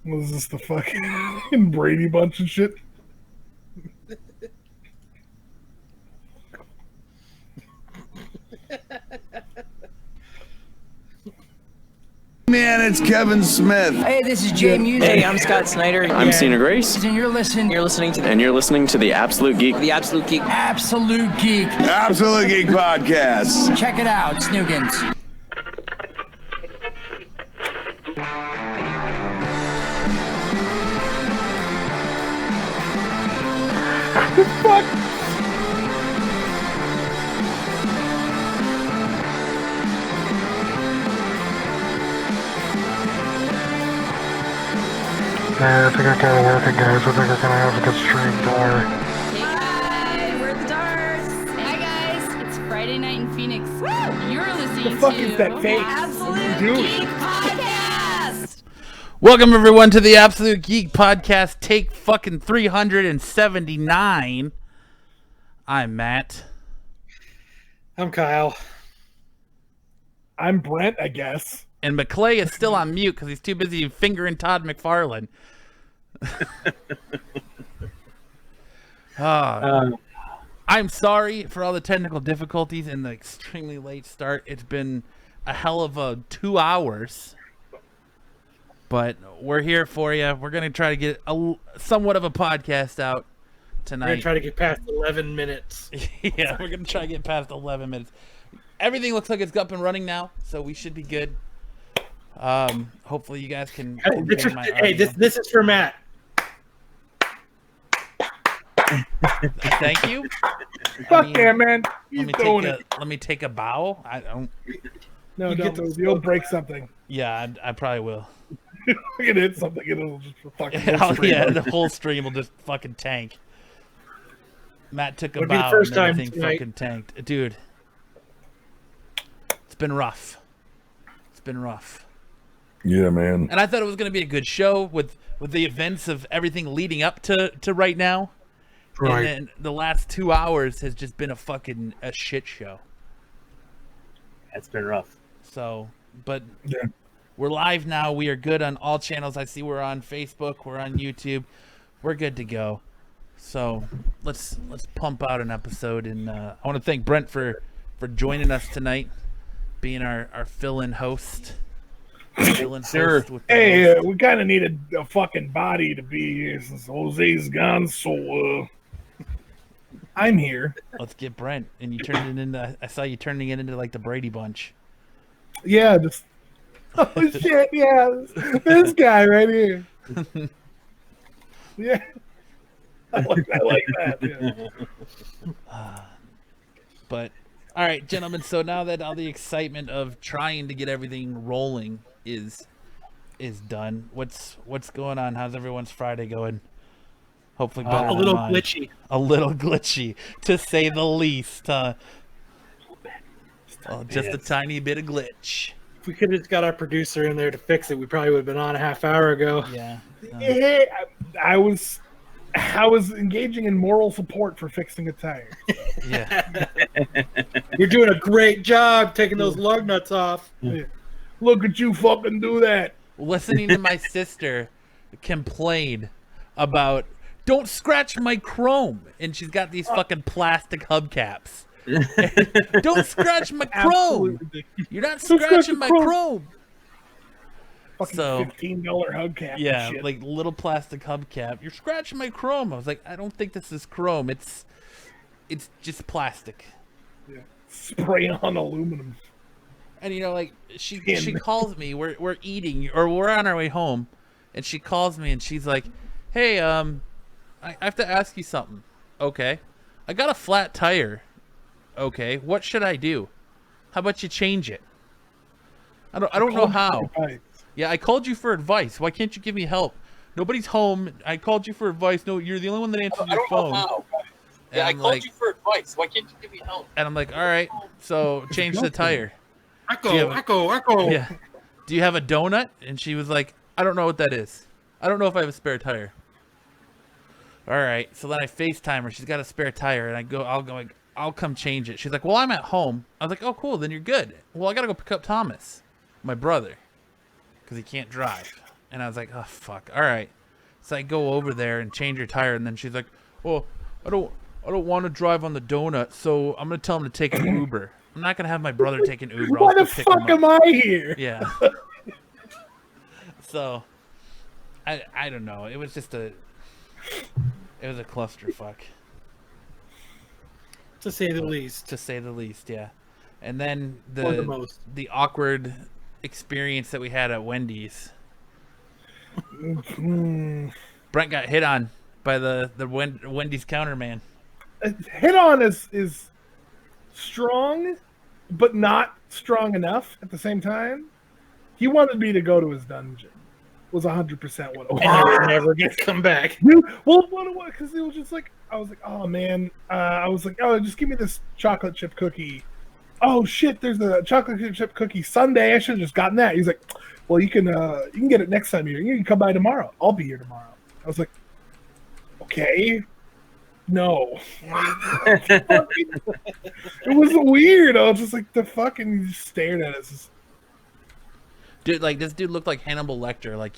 Was this the fucking Brady Bunch and shit? Man, it's Kevin Smith. Hey, this is Jay Music. Hey, I'm Scott Snyder. I'm Cena Grace. And you're listening to The Absolute Geek. The Absolute Geek. Absolute Geek. Absolute Geek Podcast. Check it out, Snoogans. Fuck! I think I gotta work it, guys. I think I'm gonna have to get stream door. Hi, we're the Darks. Hi guys, it's Friday night in Phoenix. You're listening The fuck to is that face? Absolute Dude. Geek Podcast. Welcome everyone to the Absolute Geek Podcast, take fucking 379. I'm Matt. I'm Kyle. I'm Brent, I guess. And McClay is still on mute because he's too busy fingering Todd McFarlane. I'm sorry for all the technical difficulties and the extremely late start. It's been a hell of a 2 hours. But we're here for you. We're going to try to get somewhat of a podcast out tonight. We're going to try to get past 11 minutes. Yeah, we're going to try to get past 11 minutes. Everything looks like it's up and running now, so we should be good. Hopefully you guys can... Hey, this is for Matt. Thank you. Fuck yeah, man. He's doing it. Let me take a bow. I don't... No, don't. You'll break something. Yeah, I probably will. You can hit something and it'll just fucking... Yeah, the whole stream will just fucking tank. Matt took a Would be the bow first and time everything tonight. fucking tanked. Dude, it's been rough. It's been rough. Yeah, man. And I thought it was going to be a good show with the events of everything leading up to right now. Right. And then the last 2 hours has just been a shit show. It's been rough. So, but Yeah. we're live now. We are good on all channels. I see we're on Facebook. We're on YouTube. We're good to go. So let's pump out an episode. And I want to thank Brent for joining us tonight, being our fill-in host. Sure. Hey, we kind of needed a fucking body to be here since Jose's gone, so I'm here. Let's get Brent. And you turned it into. I saw you turning it into like the Brady Bunch. Yeah, just... Oh, shit, yeah. This guy right here. Yeah. I like that, yeah. But all right, gentlemen. So now that all the excitement of trying to get everything rolling is done, what's going on? How's everyone's Friday going? Hopefully better A than little mine. glitchy. A little glitchy, to say the least. Just a tiny bit of glitch. If we could have got our producer in there to fix it, we probably would have been on a half hour ago. Yeah. Hey, I was engaging in moral support for fixing a tire. Yeah. You're doing a great job taking those lug nuts off. Yeah. Look at you fucking do that. Listening to my sister complain about don't scratch my chrome, and she's got these fucking plastic hubcaps. Don't scratch my chrome. Absolutely. You're not Don't scratch scratching the my chrome. chrome. Fucking So- $15 hubcap. and Yeah, shit. like little plastic hubcap. You're scratching my chrome. I was like, I don't think this is chrome. It's just plastic. Yeah. Spray on aluminum. And you know, like she Skin. calls me. We're eating or we're on our way home, and she calls me and she's like, "Hey, I have to ask you something." Okay, I got a flat tire. Okay, what should I do? How about you change it? I don't know how. Yeah, I called you for advice. Why can't you give me help? Nobody's home. I called you for advice. No, you're the only one that answers your phone. Yeah, I I'm called like- you for advice. Why can't you give me help? And I'm like, all right, so change the tire. Echo. Yeah. Do you have a donut? And she was like, I don't know what that is. I don't know if I have a spare tire. All right. So then I FaceTime her. She's got a spare tire, and I'll come change it. She's like, well, I'm at home. I was like, oh, cool. Then you're good. Well, I got to go pick up Thomas, my brother, because he can't drive. And I was like, oh, fuck. All right. So I go over there and change her tire. And then she's like, well, I don't want to drive on the donut, so I'm going to tell him to take an Uber. I'm not going to have my brother take an Uber. Why the fuck am I here? Yeah. So, I don't know. It was just a clusterfuck. To say the least. To say the least, yeah. And then Or the most. the awkward experience that we had at Wendy's. Brent got hit on by the Wendy's counterman. Hit on is strong, but not strong enough at the same time. He wanted me to go to his dungeon. Was 100% what it was. And it never gets come back. Dude, well, what it was, because it was just like, I was like, oh man, I was like, oh, just give me this chocolate chip cookie. Oh shit, there's a chocolate chip cookie sundae. I should have just gotten that. He's like, well, you can get it next time you're here. You can come by tomorrow. I'll be here tomorrow. I was like, okay, no. It was weird. I was just like, the fucking, he just stared at us. Dude, like, this dude looked like Hannibal Lecter. Like,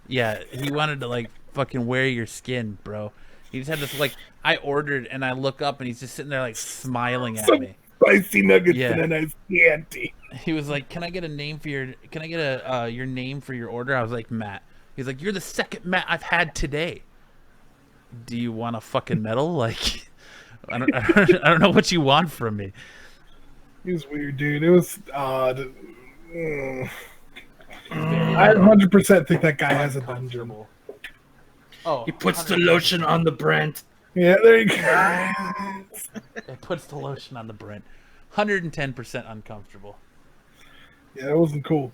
yeah, he wanted to, like, fucking wear your skin, bro. He just had this, like, I ordered, and I look up, and he's just sitting there, like, smiling at me. Spicy nuggets Yeah. and a nice Chianti. He was like, can I get your name for your order? I was like, Matt. He's like, you're the second Matt I've had today. Do you want a fucking medal? Like, I don't know what you want from me. He was weird, dude. It was odd. I 100% think that guy has a dungeon. Oh, He puts the lotion on the Brent. Yeah, there you go. It puts the lotion on the Brent. 110% uncomfortable. Yeah, it wasn't cool.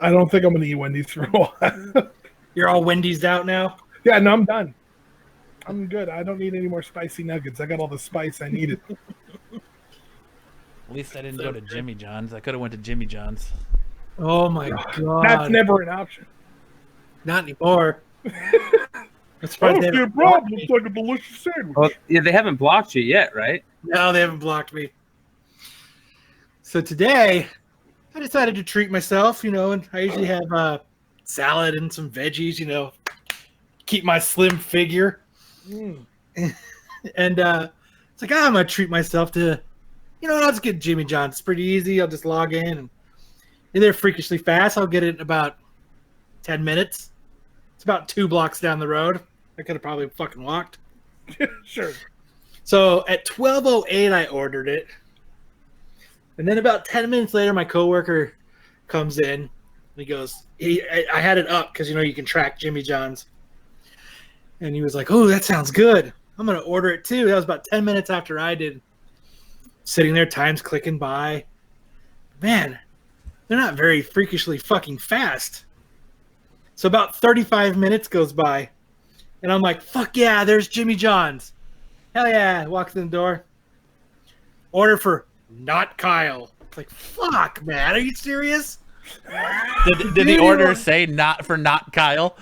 I don't think I'm going to eat Wendy's for a while. You're all Wendy's out now? Yeah, no, I'm done. I'm good. I don't need any more spicy nuggets. I got all the spice I needed. At least I didn't go to Jimmy John's. I could have went to Jimmy John's. Oh my god. That's never an option. Not anymore. That's I probably don't they see a haven't problem. blocked me. It's like a delicious sandwich. Well, yeah, they haven't blocked you yet, right? No, they haven't blocked me. So today, I decided to treat myself, and I usually have salad and some veggies, keep my slim figure. And it's like, I'm going to treat myself to, I'll just get Jimmy John's. It's pretty easy. I'll just log in and they're freakishly fast. I'll get it in about 10 minutes. It's about 2 blocks down the road. I could have probably fucking walked. Sure. So at 12:08, I ordered it. And then about 10 minutes later, my coworker comes in. And he goes, I had it up because, you can track Jimmy John's. And he was like, oh, that sounds good. I'm going to order it too. That was about 10 minutes after I did. Sitting there, time's clicking by. Man, they're not very freakishly fucking fast. So about 35 minutes goes by. And I'm like, fuck yeah, there's Jimmy John's. Hell yeah. Walks in the door. Order for not Kyle. It's like, fuck, man. Are you serious? Did the order say not Kyle?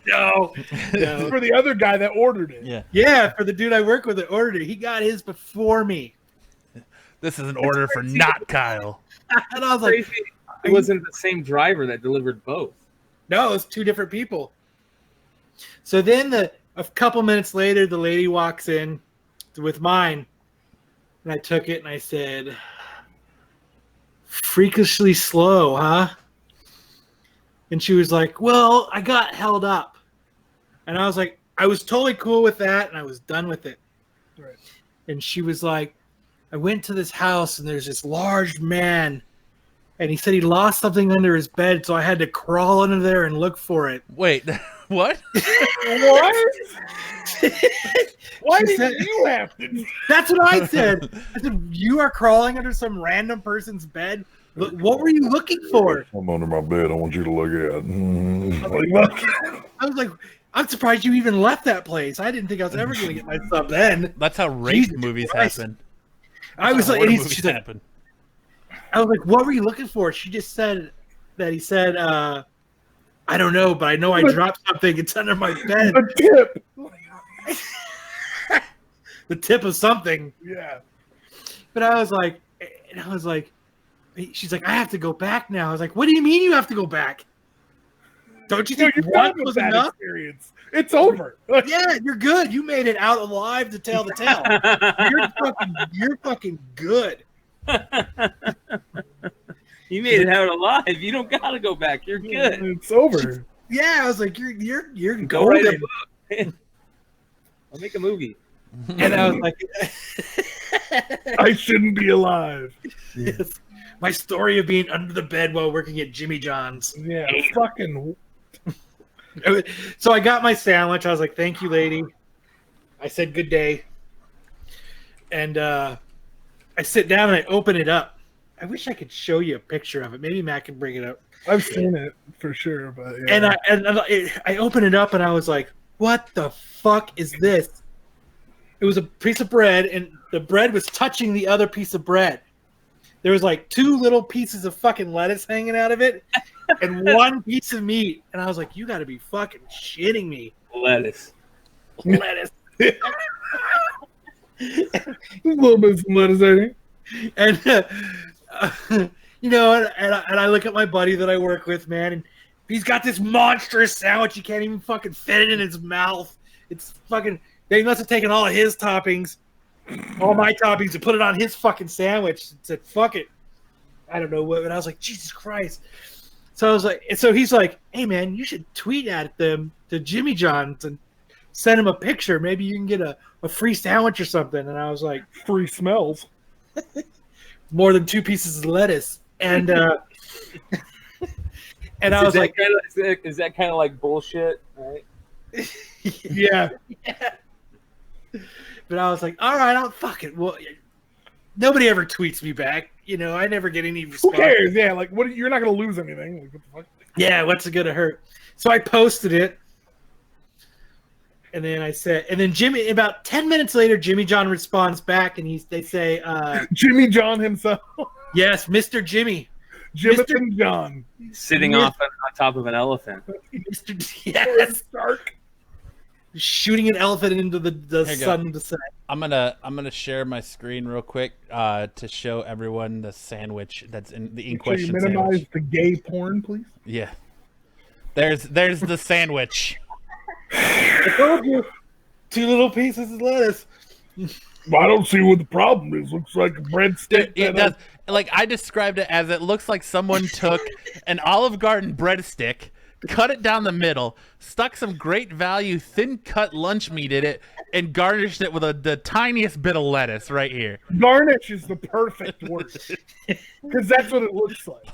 No. It's for the other guy that ordered it. Yeah. Yeah, for the dude I work with that ordered it. He got his before me. This is an order for not Kyle. And I was like, Crazy. It wasn't the same driver that delivered both. no, it's 2 different people. So then a couple minutes later, the lady walks in with mine. And I took it and I said, freakishly slow, huh? And she was like, well, I got held up. And I was like, I was totally cool with that, and I was done with it. Right. And she was like, I went to this house, and there's this large man, and he said he lost something under his bed, so I had to crawl under there and look for it. Wait, what? What? Why She did you have to? That's what I said. I said, you are crawling under some random person's bed? What were you looking for? I'm under my bed. I want you to look at. I was like, I'm surprised you even left that place. I didn't think I was ever going to get my sub then. That's how rape Jesus movies Christ. happen. I was like, Horror and movies she's like, happen. I was like, what were you looking for? She just said that he said, I don't know, but I know I dropped something. It's under my bed. A tip. The tip of something. Yeah. But I was like, she's like, I have to go back now. I was like, what do you mean you have to go back? Don't you Dude, think you're one done with was that enough? experience. It's over. Like, Yeah, you're good. You made it out alive to tell the tale. You're fucking good. You made it out alive. You don't gotta go back. You're good. It's over. Yeah, I was like, you're Go write a golden. book. I'll make a movie. And I was like, I shouldn't be alive. yes. My story of being under the bed while working at Jimmy John's. Yeah, fucking. So I got my sandwich. I was like, thank you, lady. I said good day. And I sit down and I open it up. I wish I could show you a picture of it. Maybe Matt can bring it up. I've seen it for sure, but yeah. And I open it up and I was like, what the fuck is this? It was a piece of bread, and the bread was touching the other piece of bread. There was like 2 little pieces of fucking lettuce hanging out of it and 1 piece of meat. And I was like, you got to be fucking shitting me. Lettuce. Lettuce. A little bit of lettuce, I think. And, you know, and I look at my buddy that I work with, man, and he's got this monstrous sandwich. He can't even fucking fit it in his mouth. It's fucking, they must have taken all of his toppings, all my toppings, and put it on his fucking sandwich and said, fuck it. I don't know what, and I was like, Jesus Christ. So I was like, so he's like, hey man, you should tweet at them to Jimmy John's and send him a picture. Maybe you can get a free sandwich or something. And I was like, Free smells. more than 2 pieces of lettuce. And and I was like, is that kind of like bullshit, right? Yeah. But I was like, all right, I'll fuck it. Well, nobody ever tweets me back. You know, I never get any Who response. cares? Yeah, like what? You're not gonna lose anything. Like, what the fuck? Yeah, what's it gonna hurt? So I posted it, and then I said, and then Jimmy. About 10 minutes later, Jimmy John responds back, and they say, Jimmy John himself. yes, Mr. Jimmy, Jimothy John. Sitting Yeah. off on top of an elephant. Mr. Yes, Stark. shooting an elephant into the Here you go. sun to set. I'm gonna share my screen real quick to show everyone the sandwich that's in the in Make sure you question minimize sandwich. the gay porn, please. Yeah, there's the sandwich. I told you, 2 little pieces of lettuce. Well, I don't see what the problem is. Looks like a breadstick. It does. Like I described it as it looks like someone took an Olive Garden breadstick, cut it down the middle, stuck some great value thin cut lunch meat in it, and garnished it with the tiniest bit of lettuce right here. Garnish is the perfect word because that's what it looks like.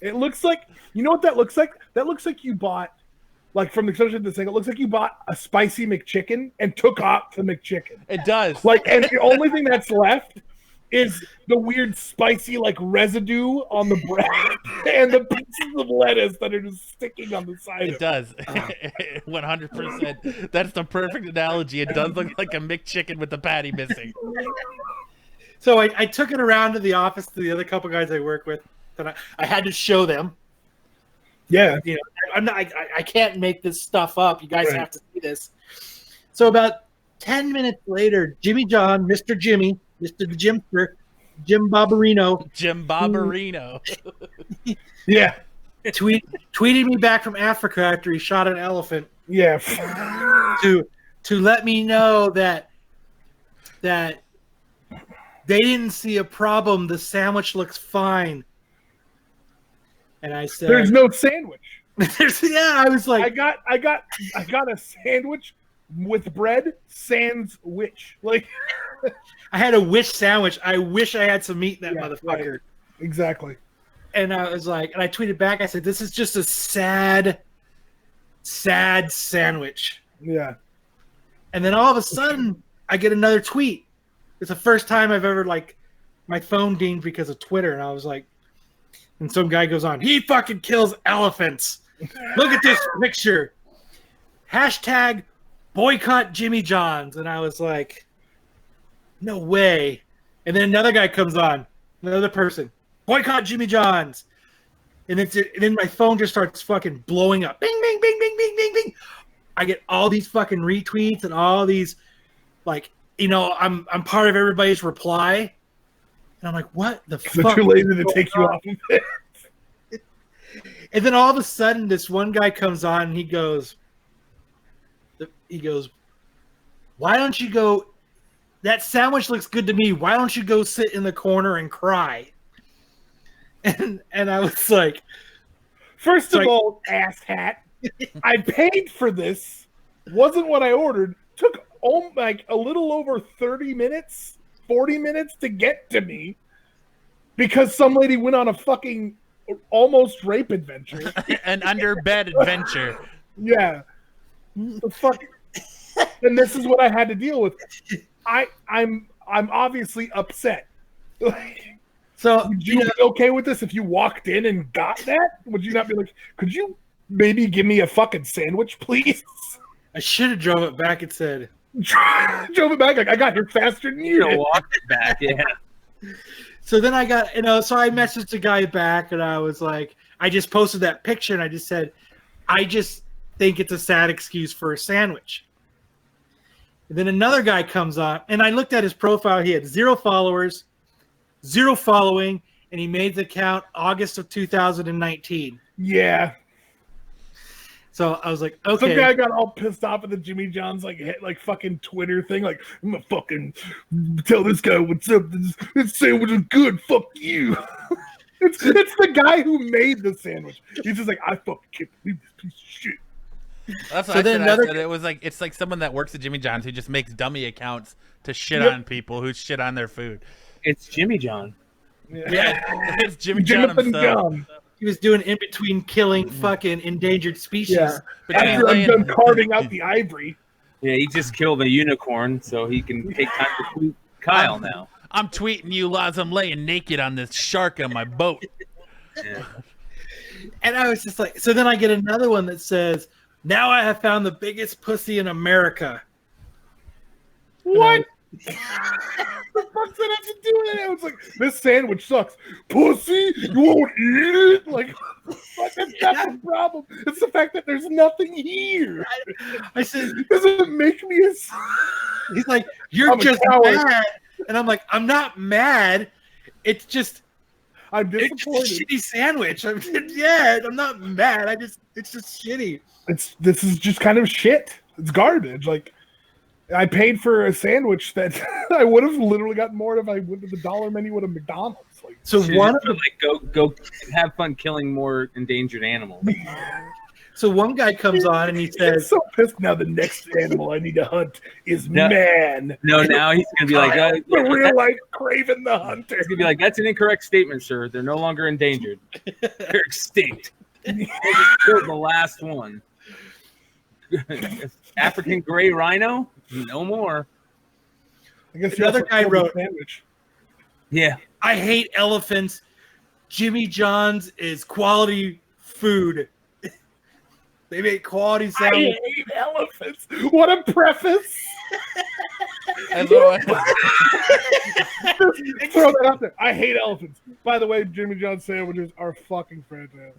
It looks like, you know what that looks like? That looks like you bought, like from the construction of this thing, it looks like you bought a spicy McChicken and took off the McChicken. It does. Like, and the only thing that's left is the weird spicy like residue on the bread and the pieces of lettuce that are just sticking on the side. It does. 100%. That's the perfect analogy. It does look like a McChicken with the patty missing. So I took it around to the office to the other couple guys I work with, and I had to show them. Yeah, You know, I can't make this stuff up. You guys Right. have to see this. So about 10 minutes later, Jimmy John, Mr. Jimmy, Mr. the Jimster, Jim Barbarino, Jim Barbarino. yeah, tweeted me back from Africa after he shot an elephant yeah. to let me know that they didn't see a problem. The sandwich looks fine. And I said, There's no sandwich. I was like, I got a sandwich with bread sans witch. Like, I had a wish sandwich. I wish I had some meat in that Yeah, motherfucker. right. Exactly. And I was like, and I tweeted back, I said, this is just a sad sandwich. Yeah. And then all of a sudden, I get another tweet. It's the first time I've ever, like, my phone dinged because of Twitter. And I was like, and some guy goes on, he fucking kills elephants. Look at this picture. Hashtag boycott Jimmy John's. And I was like, no way. And then another guy comes on, another person, boycott Jimmy John's. And then my phone just starts fucking blowing up. Bing, bing, bing, bing, bing, bing, bing. I get all these fucking retweets and all these, like, you know, I'm part of everybody's reply. And I'm like, what the They're fuck? too lazy to take you off of it. And then all of a sudden, this one guy comes on and he goes, "Why don't you go? That sandwich looks good to me. Why don't you go sit in the corner and cry?" And I was like, First of all, asshat, I paid for this. Wasn't what I ordered. Took like a little over 30 minutes, 40 minutes to get to me because some lady went on a fucking almost rape adventure. An underbed adventure. Yeah. The fuck. And this is what I had to deal with. I'm obviously upset. So would you be okay with this if you walked in and got that? Would you not be like, could you maybe give me a fucking sandwich, please? I should have drove it back and said, drove it back. Like, I got here faster than you did. Walked it back, yeah. So then I got, so I messaged the guy back and I was like, I just posted that picture and I just said, I just think it's a sad excuse for a sandwich. And then another guy comes on and I looked at his profile. He had 0 followers, 0 following, and he made the account August of 2019. Yeah. So I was like, okay. Some guy got all pissed off at the Jimmy John's like fucking Twitter thing. Like, I'm gonna fucking tell this guy what's up. This sandwich is good. Fuck you. It's the guy who made the sandwich. He's just like, I fucking can't believe this piece of shit. That's what I said. It was like, it's like someone that works at Jimmy John's who just makes dummy accounts to shit on people who shit on their food. It's Jimmy John. Yeah. It's Jimmy John himself. He was doing in between killing fucking endangered species. Yeah. After I'm done carving out the ivory. Yeah, he just killed a unicorn so he can take time to tweet Kyle now. I'm tweeting you as I'm laying naked on this shark on my boat. Yeah. And I was just like, so then I get another one that says, now I have found the biggest pussy in America. What? What the fuck did I have to do with it? I was like, this sandwich sucks. Pussy, you won't eat it? Like, that's not the problem. It's the fact that there's nothing here. I said, doesn't make me a... He's like, you're just mad. And I'm like, I'm not mad. It's just, I'm disappointed. It's a shitty sandwich. I'm not mad. It's just shitty. This is just kind of shit. It's garbage. Like, I paid for a sandwich that I would have literally gotten more if I went to the dollar menu at a McDonald's. Like, so one of them, like, go have fun killing more endangered animals. So one guy comes on and he says, I'm so pissed now. The next animal I need to hunt is man. No, now he's gonna be like, the real life Craven the Hunter. He's gonna be like, that's an incorrect statement, sir. They're no longer endangered. They're extinct. They killed the last one. African gray rhino? No more. I guess the other guy wrote, sandwich. Yeah. I hate elephants. Jimmy John's is quality food. They make quality sandwiches. I hate elephants. What a preface. Throw that out there. I hate elephants. By the way, Jimmy John's sandwiches are fucking fantastic.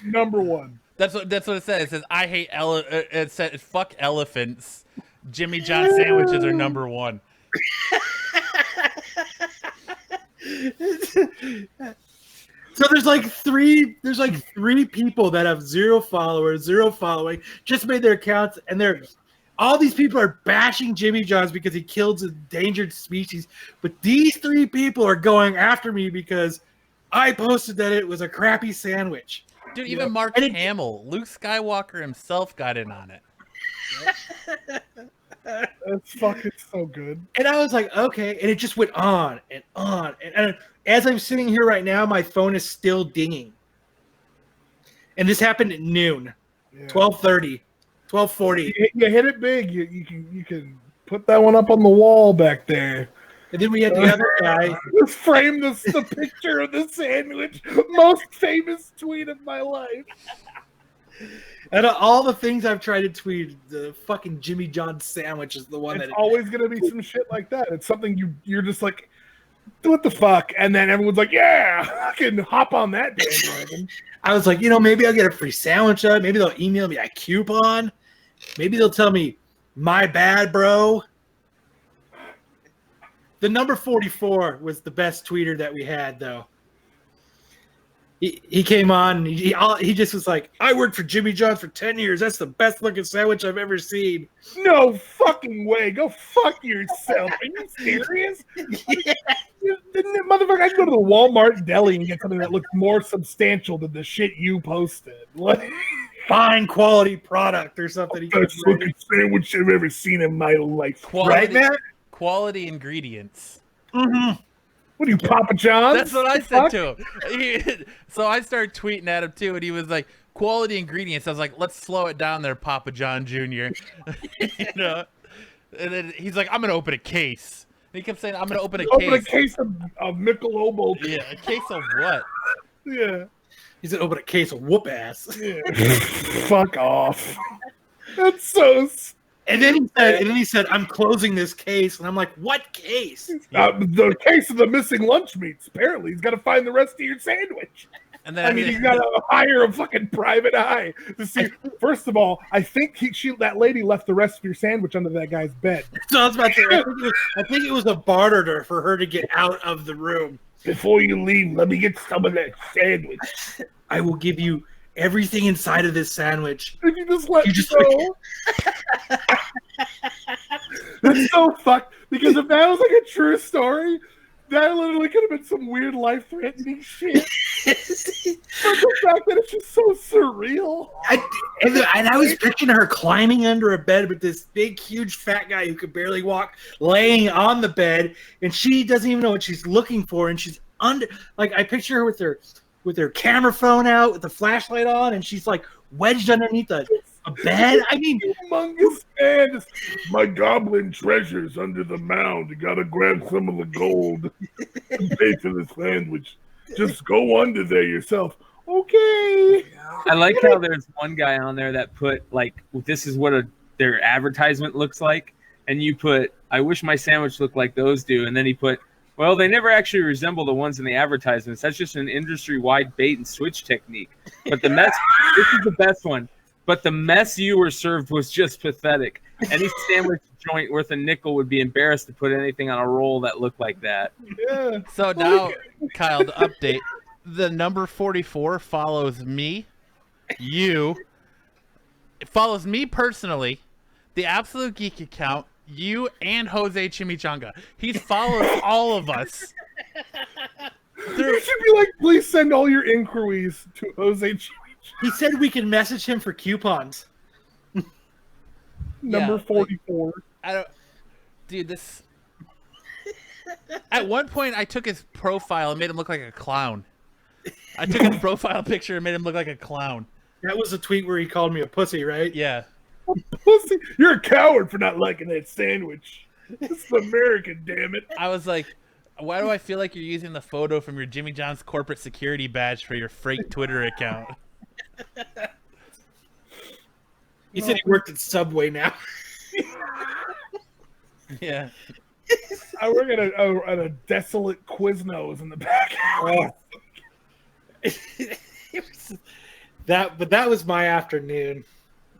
Number one. That's what it says. It says, I hate it said, fuck elephants. Jimmy John sandwiches are number one. So there's like three people that have 0 followers, 0 following, just made their accounts, and all these people are bashing Jimmy John's because he kills endangered species. But these 3 people are going after me because I posted that it was a crappy sandwich. Dude, even Mark Hamill, Luke Skywalker himself got in on it. That's fucking so good. And I was like, okay. And it just went on and on. And as I'm sitting here right now, my phone is still dinging. And this happened at noon, 12:30, 12:40. You hit it big. You can put that one up on the wall back there. And then we had the other guy. Let's frame the picture of the sandwich. Most famous tweet of my life. Out of all the things I've tried to tweet, the fucking Jimmy John sandwich is the one it's always going to be some shit like that. It's something you're just like, what the fuck? And then everyone's like, yeah, I can hop on that bandwagon. I was like, maybe I'll get a free sandwich up. Maybe they'll email me a coupon. Maybe they'll tell me, my bad, bro. The number 44 was the best tweeter that we had, though. He came on. And he just was like, "I worked for Jimmy John's for 10 years. That's the best looking sandwich I've ever seen." No fucking way. Go fuck yourself. Are you serious? Motherfucker, I can go to the Walmart deli and get something that looks more substantial than the shit you posted. What? Fine quality product or something. Best looking sandwich I've ever seen in my life. Quality, Right, Matt? Quality ingredients. Mm-hmm. What are you, Papa John's? That's what I said to him. So I started tweeting at him too, and he was like, "Quality ingredients." I was like, "Let's slow it down there, Papa John Jr." You know. And then he's like, "I'm gonna open a case." And he kept saying, "I'm gonna open a case." Open a case of Michelob Ultra. Yeah, a case of what? Yeah. He's gonna open a case of whoop ass. Yeah. Fuck off. That's so. And then he said, "I'm closing this case," and I'm like, "What case?" The case of the missing lunch meats. Apparently, he's got to find the rest of your sandwich. And then I mean, he's got to hire a fucking private eye to see. First of all, I think that lady left the rest of your sandwich under that guy's bed. So I was about to say, I think it was a barter for her to get out of the room. Before you leave, let me get some of that sandwich. I will give you everything inside of this sandwich. If you just let me go. That's so fucked. Because if that was like a true story, that literally could have been some weird life-threatening shit. But the fact that it's just so surreal. And I was picturing her climbing under a bed with this big, huge, fat guy who could barely walk, laying on the bed, and she doesn't even know what she's looking for, and she's under. Like I picture her with her camera phone out, with the flashlight on, and she's like wedged underneath a bed. I mean, humongous man. My goblin treasures under the mound. You gotta grab some of the gold and pay for the sandwich. Just go under there yourself. Okay. I like how there's one guy on there that put like, this is what their advertisement looks like, and you put, "I wish my sandwich looked like those do," and then he put, "Well, they never actually resemble the ones in the advertisements. That's just an industry-wide bait and switch technique." But the mess, this is the best one. "But the mess you were served was just pathetic. Any sandwich joint worth a nickel would be embarrassed to put anything on a roll that looked like that." Yeah. So now, Kyle, the update. The number 44 follows me, you. It follows me personally, the Absolute Geek account, you, and Jose Chimichanga. He follows all of us. You should be like, please send all your inquiries to Jose Chimichanga. he said we can message him for coupons. Number Yeah, 44. I don't, dude. This. At one point, I took his profile and made him look like a clown. I took his profile picture and made him look like a clown. That was a tweet where he called me a pussy, right? Yeah. Pussy. You're a coward for not liking that sandwich. It's American, damn it. I was like, why do I feel like you're using the photo from your Jimmy John's corporate security badge for your fake Twitter account? He said he worked at Subway now. Yeah. I work at a desolate Quiznos in the back. That was my afternoon,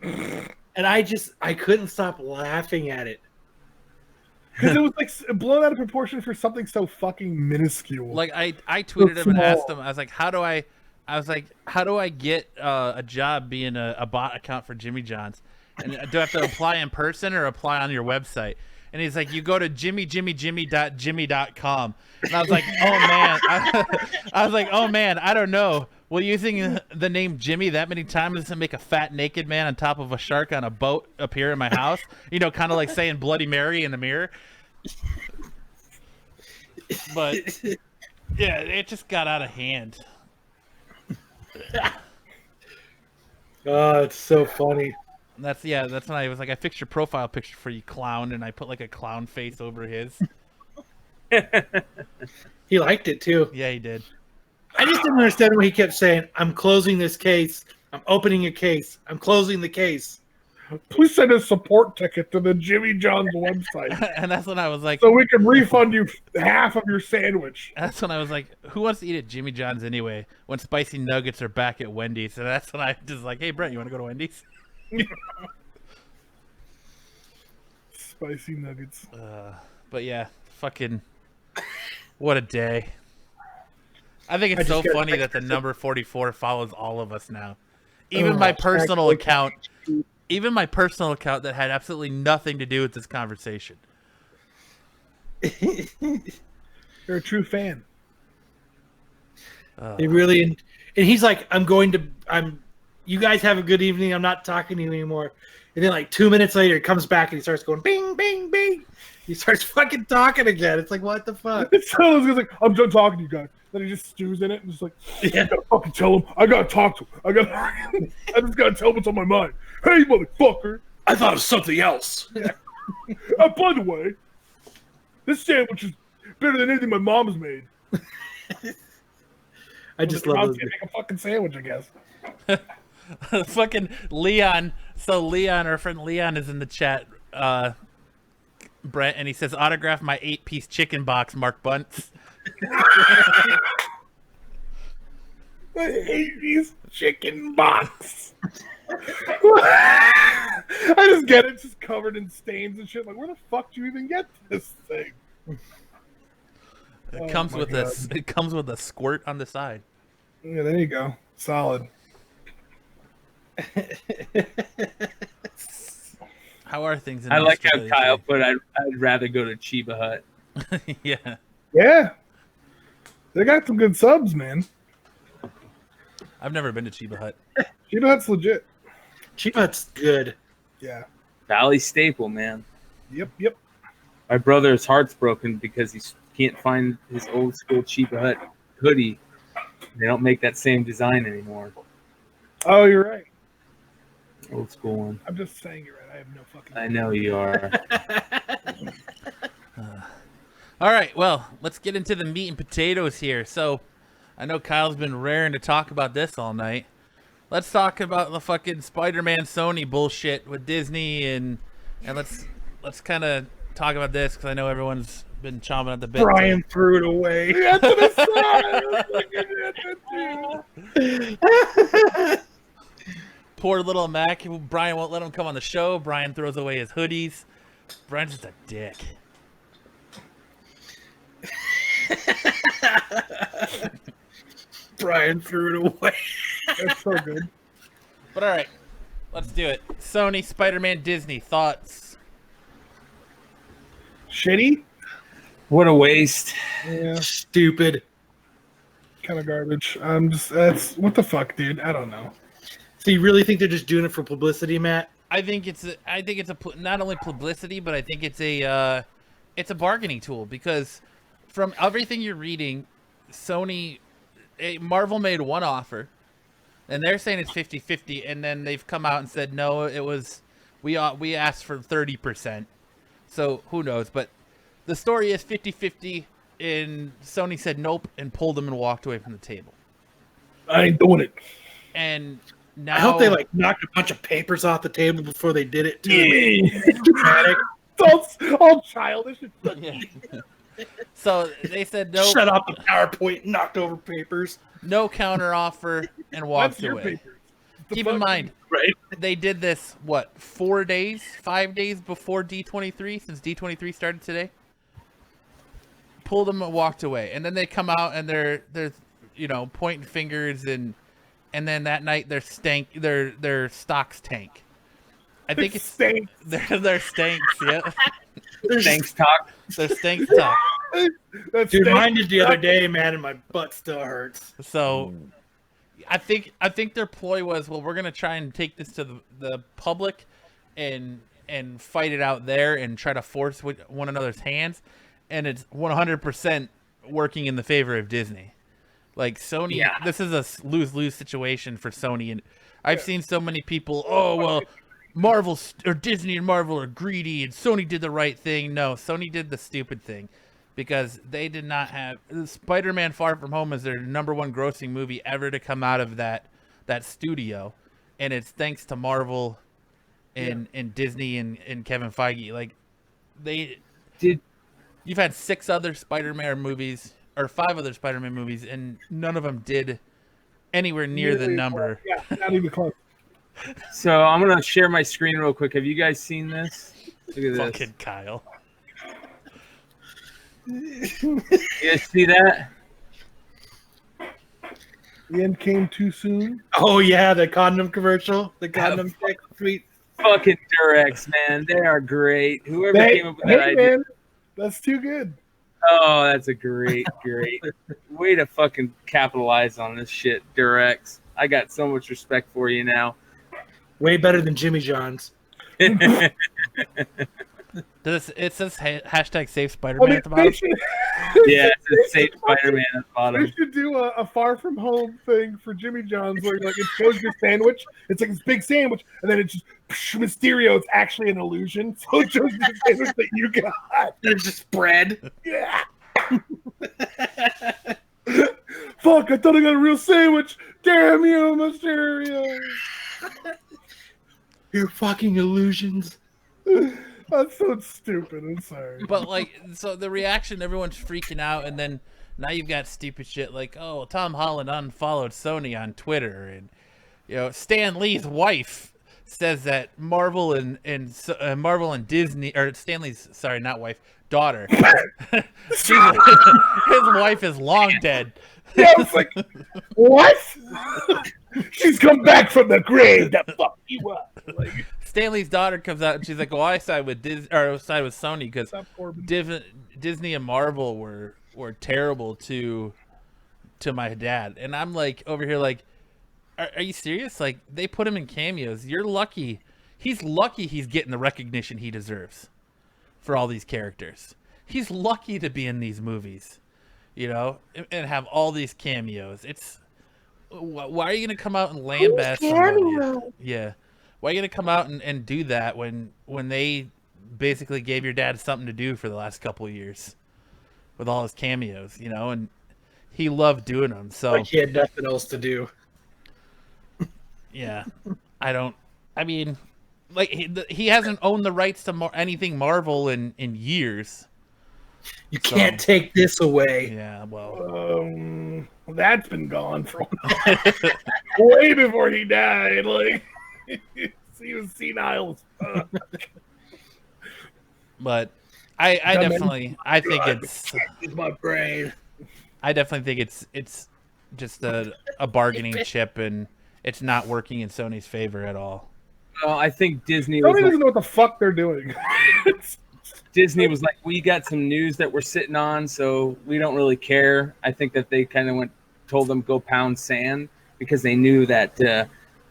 and I couldn't stop laughing at it. Because it was like blown out of proportion for something so fucking minuscule. Like I tweeted him and asked him, I was like, how do I get a job being a bot account for Jimmy John's? And do I have to apply in person or apply on your website? And he's like, you go to jimmyjimmyjimmy.jimmy.com. And I was like, oh man. I was like, oh man, I don't know. Will using the name Jimmy that many times to make a fat naked man on top of a shark on a boat appear in my house? You know, kind of like saying Bloody Mary in the mirror. But yeah, it just got out of hand. Oh, it's so funny. That's when I was like, I fixed your profile picture for you, clown, and I put like a clown face over his. He liked it too. Yeah, he did. I just didn't understand when he kept saying, "I'm closing this case. I'm opening a case. I'm closing the case." Please send a support ticket to the Jimmy John's website. And that's when I was like, so we can refund you half of your sandwich. that's when I was like, who wants to eat at Jimmy John's anyway? When spicy nuggets are back at Wendy's. And that's when I just like, hey Brent, you want to go to Wendy's? Spicy nuggets. But yeah, fucking, what a day. I think I it's so just got a funny that text the number 44 follows all of us now. Even my personal account, that had absolutely nothing to do with this conversation. You're a true fan. He really, and he's like, you guys have a good evening. I'm not talking to you anymore. And then like 2 minutes later, he comes back and he starts going, bing, bing, bing. He starts fucking talking again. It's like, what the fuck? It's so it's like, I'm done talking to you guys. Then he just stews in it and just like, Yeah. I gotta fucking tell him. I gotta talk to him. I just gotta tell him what's on my mind. Hey, motherfucker. I thought of something else. By the way, this sandwich is better than anything my mom's made. I just Well, love mom's those. gonna make a fucking sandwich, I guess. Fucking Leon. So Leon, our friend Leon, is in the chat, Brent, and he says, autograph my 8-piece chicken box, Mark Bunce. I hate these chicken box. I just get it, just covered in stains and shit. Like, where the fuck do you even get this thing? It comes with this. It comes with a squirt on the side. Yeah, there you go. Solid. How are things in I like how Australia Kyle today? put, I'd rather go to Chiba Hut. Yeah. Yeah. They got some good subs, man. I've never been to Chiba Hut. Chiba Hut's legit. Chiba Hut's good. Yeah. Valley staple, man. Yep. My brother's heart's broken because he can't find his old school Chiba Hut hoodie. They don't make that same design anymore. Oh, you're right. Old school one. I'm just saying you're right. I have no fucking. I know you are. All right, well, let's get into the meat and potatoes here. So, I know Kyle's been raring to talk about this all night. Let's talk about the fucking Spider-Man Sony bullshit with Disney, and let's kind of talk about this because I know everyone's been chomping at the bit. Brian threw it away. That's what I said. Poor little Mac. Brian won't let him come on the show. Brian throws away his hoodies. Brian's just a dick. Brian threw it away. That's so good. But all right, let's do it. Sony, Spider-Man, Disney, thoughts? Shitty. What a waste. Yeah. Stupid. Kind of garbage. I'm just. That's what the fuck, dude. I don't know. So you really think they're just doing it for publicity, Matt? I think it's not only publicity, but I think it's a bargaining tool because from everything you're reading, Marvel made one offer, and they're saying it's 50-50, and then they've come out and said no, it was we asked for 30%. So who knows? But the story is 50-50, and Sony said nope and pulled them and walked away from the table. I ain't doing it. And now I hope they like knocked a bunch of papers off the table before they did it too. Yeah. Dramatic. It's all childish. Yeah. So they said no. Shut off the PowerPoint, knocked over papers. No counter offer, and walked That's your away. papers. Keep in mind, Right. they did this, 5 days before D23, since D23 started today? Pulled them and walked away. And then they come out and they're pointing fingers, and then that night their stocks tank. I think it's Stinks. their stanks, yeah. Thanks, talk. Their stanks talk. That's Dude, stinks. mine did the other day, man, and my butt still hurts. So I think their ploy was, well, we're gonna try and take this to the public and fight it out there and try to force one another's hands, and it's 100% working in the favor of Disney. Like Sony, This is a lose-lose situation for Sony, and I've seen so many people, oh well, Marvel or Disney and Marvel are greedy, and Sony did the right thing. No, Sony did the stupid thing. Because they did not have Spider-Man: Far From Home is their #1 grossing movie ever to come out of that studio, and it's thanks to Marvel and Disney and Kevin Feige. Like you've had 6 other Spider-Man movies or 5 other Spider-Man movies, and none of them did anywhere near the number. Yeah, not even close. So I'm gonna share my screen real quick. Have you guys seen this? Look at this. Fucking Kyle. You guys see that? The end came too soon. Oh yeah, the condom commercial, the condom chick tweet. Fucking Durex, man, they are great. Whoever came up with that idea. Man, that's too good. Oh, that's a great way to fucking capitalize on this shit, Durex. I got so much respect for you now. Way better than Jimmy John's. It says hashtag save Spider-Man at the bottom. Yeah, it says save Spider-Man at the bottom. We should do a Far From Home thing for Jimmy John's where like it shows your sandwich. It's like this big sandwich, and then it's just Mysterio. It's actually an illusion. So it shows the sandwich that you got. It's just bread. Yeah. Fuck! I thought I got a real sandwich. Damn you, Mysterio. Your fucking illusions. That's so stupid. I'm sorry. But like, so the reaction, everyone's freaking out, and then now you've got stupid shit like, oh, Tom Holland unfollowed Sony on Twitter, and Stan Lee's wife says that Marvel and Disney, or Stan Lee's, sorry, not wife, daughter, his wife is long dead. Yeah, I was like, what? She's come back from the grave to fuck you up. Like, Stanley's daughter comes out and she's like, "Well, I side with Sony because Disney and Marvel were terrible to my dad." And I'm like over here like, "Are you serious? Like they put him in cameos. You're lucky. He's lucky he's getting the recognition he deserves for all these characters. He's lucky to be in these movies, and have all these cameos. It's why are you gonna come out and lambast somebody? Yeah." Why are you going to come out and do that when they basically gave your dad something to do for the last couple of years with all his cameos, and he loved doing them. So like he had nothing else to do. Yeah. I mean, like he hasn't owned the rights to anything Marvel in years. You can't take this away. Yeah, well. That's been gone for way before he died. Like. He was senile. But I definitely think it's my brain. I definitely think it's just a bargaining chip, and it's not working in Sony's favor at all. Well, I think Disney doesn't know what the fuck they're doing. Disney was like, we got some news that we're sitting on, so we don't really care. I think that they kind of told them go pound sand because they knew that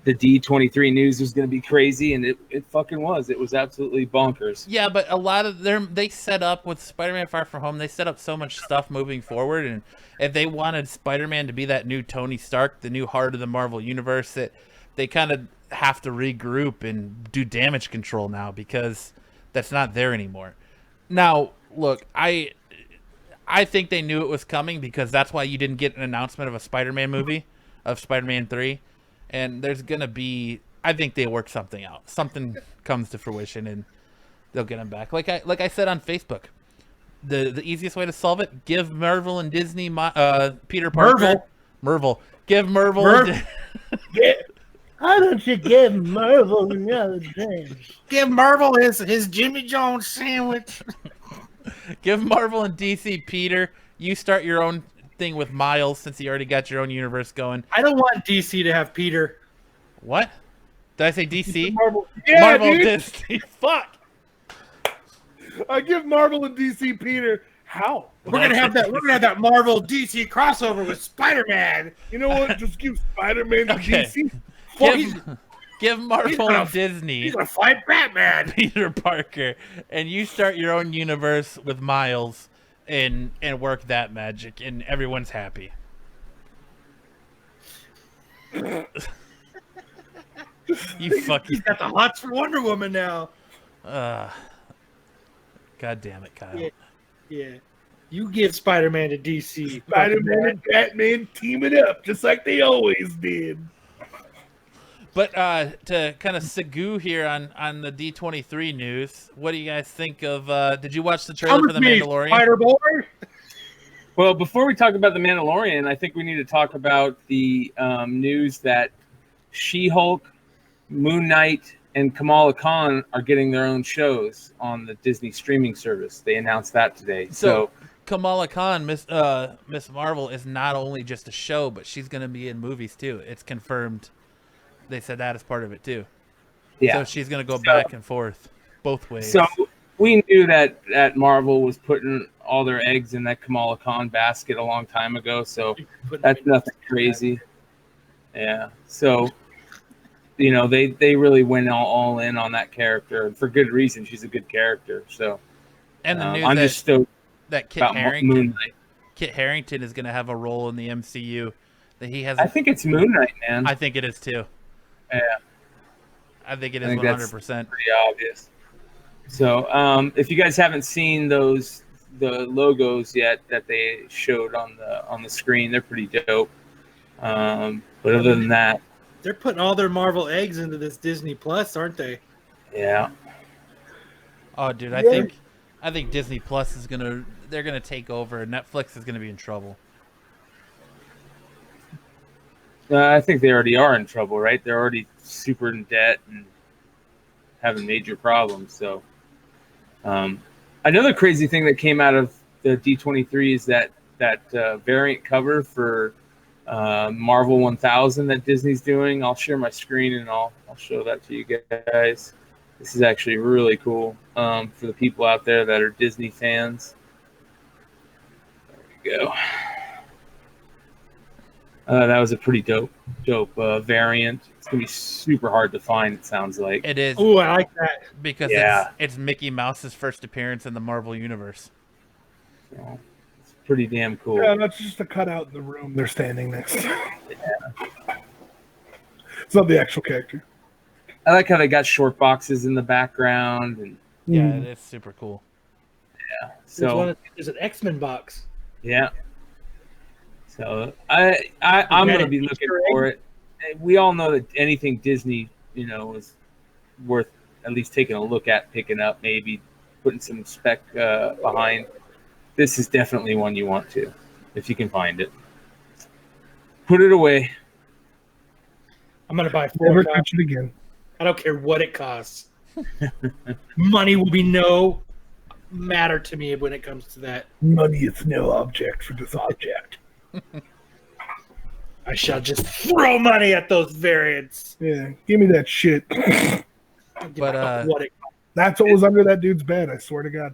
the D23 news was going to be crazy, and it fucking was. It was absolutely bonkers. Yeah, but a lot of they set up with Spider-Man Far From Home, they set up so much stuff moving forward, and if they wanted Spider-Man to be that new Tony Stark, the new heart of the Marvel Universe, that they kind of have to regroup and do damage control now because that's not there anymore. Now, look, I think they knew it was coming because that's why you didn't get an announcement of a Spider-Man movie, of Spider-Man 3. And there's going to be, I think they work something out. Something comes to fruition and they'll get him back. Like I said on Facebook, the easiest way to solve it, give Marvel and Disney Peter Parker. Marvel. Give Marvel. Why don't you give Marvel another thing? Give Marvel his Jimmy John's sandwich. Give Marvel and DC Peter. You start your own thing with Miles since you already got your own universe going. I don't want DC to have Peter. What? Did I say DC? Marvel, yeah, Marvel dude. Disney. Fuck. I give Marvel and DC Peter. How? We're gonna have that Marvel DC crossover with Spider-Man. You know what? Just give Spider-Man to Okay. DC. Give Marvel and Disney. He's gonna fight Batman. Peter Parker, and you start your own universe with Miles. And work that magic, and everyone's happy. You fucking. He's got the hots for Wonder Woman now. God damn it, Kyle. Yeah. You give Spider-Man to DC. Spider-Man and Batman teaming up just like they always did. But to kind of segue here on the D23 news, what do you guys think of? Did you watch the trailer for The Mandalorian? Spider-Boy. Well, before we talk about The Mandalorian, I think we need to talk about the news that She-Hulk, Moon Knight, and Kamala Khan are getting their own shows on the Disney streaming service. They announced that today. So Kamala Khan, Miss Marvel, is not only just a show, but she's going to be in movies too. It's confirmed. They said that as part of it too. Yeah. So she's going to go back and forth both ways. So we knew that Marvel was putting all their eggs in that Kamala Khan basket a long time ago. So that's nothing crazy. Yeah. So, you know, they really went all in on that character for good reason. She's a good character. So, and the news I'm just stoked that Kit about Moon Knight. Kit Harington is going to have a role in the MCU that he has. I think it's Moon Knight, man. I think it is too. Yeah. I think it is 100%. Pretty obvious. So, if you guys haven't seen the logos yet that they showed on the screen, they're pretty dope. But other than that, they're putting all their Marvel eggs into this Disney Plus, aren't they? Yeah. Oh, dude, I think Disney Plus they're gonna take over. Netflix is gonna be in trouble. I think they already are in trouble, right? They're already super in debt and having major problems. So, another crazy thing that came out of the D23 is that variant cover for Marvel 1000 that Disney's doing. I'll share my screen and I'll show that to you guys. This is actually really cool for the people out there that are Disney fans. There we go. That was a pretty dope variant. It's gonna be super hard to find. It sounds like it is. Ooh, I like that because it's Mickey Mouse's first appearance in the Marvel universe. So, it's pretty damn cool. Yeah, that's just a cutout in the room they're standing next to. Yeah. It's not the actual character. I like how they got short boxes in the background, and yeah, it's super cool. Yeah. So there's an X-Men box. Yeah. So I'm going to be looking for it. We all know that anything Disney, you know, is worth at least taking a look at, picking up, maybe putting some spec behind. This is definitely one you want to, if you can find it. Put it away. I'm going to buy 4. Never touch it again. I don't care what it costs. Money will be no matter to me when it comes to that. Money is no object for this object. I shall just throw money at those variants. Yeah, give me that shit. But that's what was under that dude's bed. I swear to God.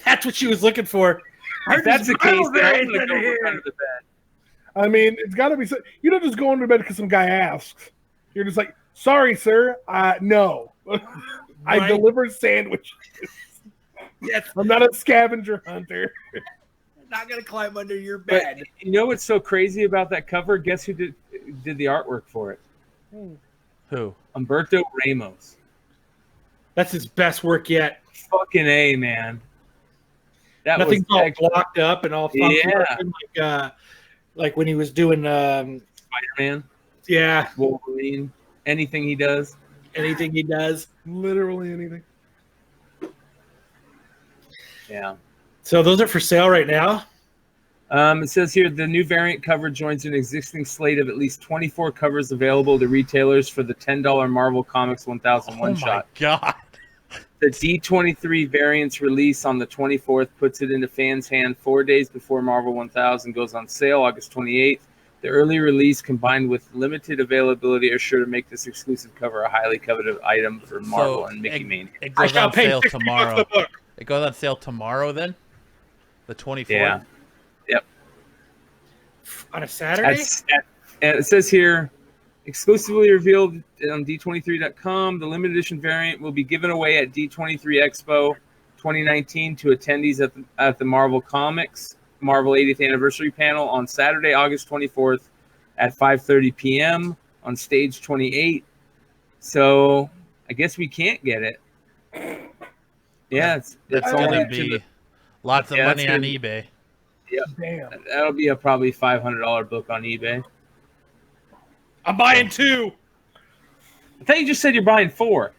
That's what she was looking for. If that's the case, then I'm gonna go look under the bed. I mean, it's got to be. You don't just go under bed because some guy asks. You're just like, sorry, sir. No, I deliver sandwiches. Yes, I'm not a scavenger hunter. Not gonna climb under your bed. But you know what's so crazy about that cover? Guess who did the artwork for it? Who? Humberto Ramos. That's his best work yet. Fucking A, man. That Nothing's was all blocked up and all funky. Yeah. Like when he was doing Spider-Man. Yeah. Wolverine. Anything he does. Anything he does. Literally anything. Yeah. So those are for sale right now? It says here the new variant cover joins an existing slate of at least 24 covers available to retailers for the $10 Marvel Comics 1000 one-shot. Oh my God. The D23 variant's release on the 24th puts it into fans' hand 4 days before Marvel 1000 goes on sale August 28th. The early release combined with limited availability are sure to make this exclusive cover a highly coveted item for Marvel and Mickey Mania. It goes on sale tomorrow. It goes on sale tomorrow then? The 24th? Yeah. Yep. On a Saturday? And it says here, exclusively revealed on D23.com, the limited edition variant will be given away at D23 Expo 2019 to attendees at the Marvel Comics Marvel 80th Anniversary panel on Saturday, August 24th at 5:30 p.m. on stage 28. So I guess we can't get it. Yeah, it's going to be lots of money on eBay. Yep. Damn. That'll be a probably $500 book on eBay. I'm buying 2. I thought you just said you're buying 4.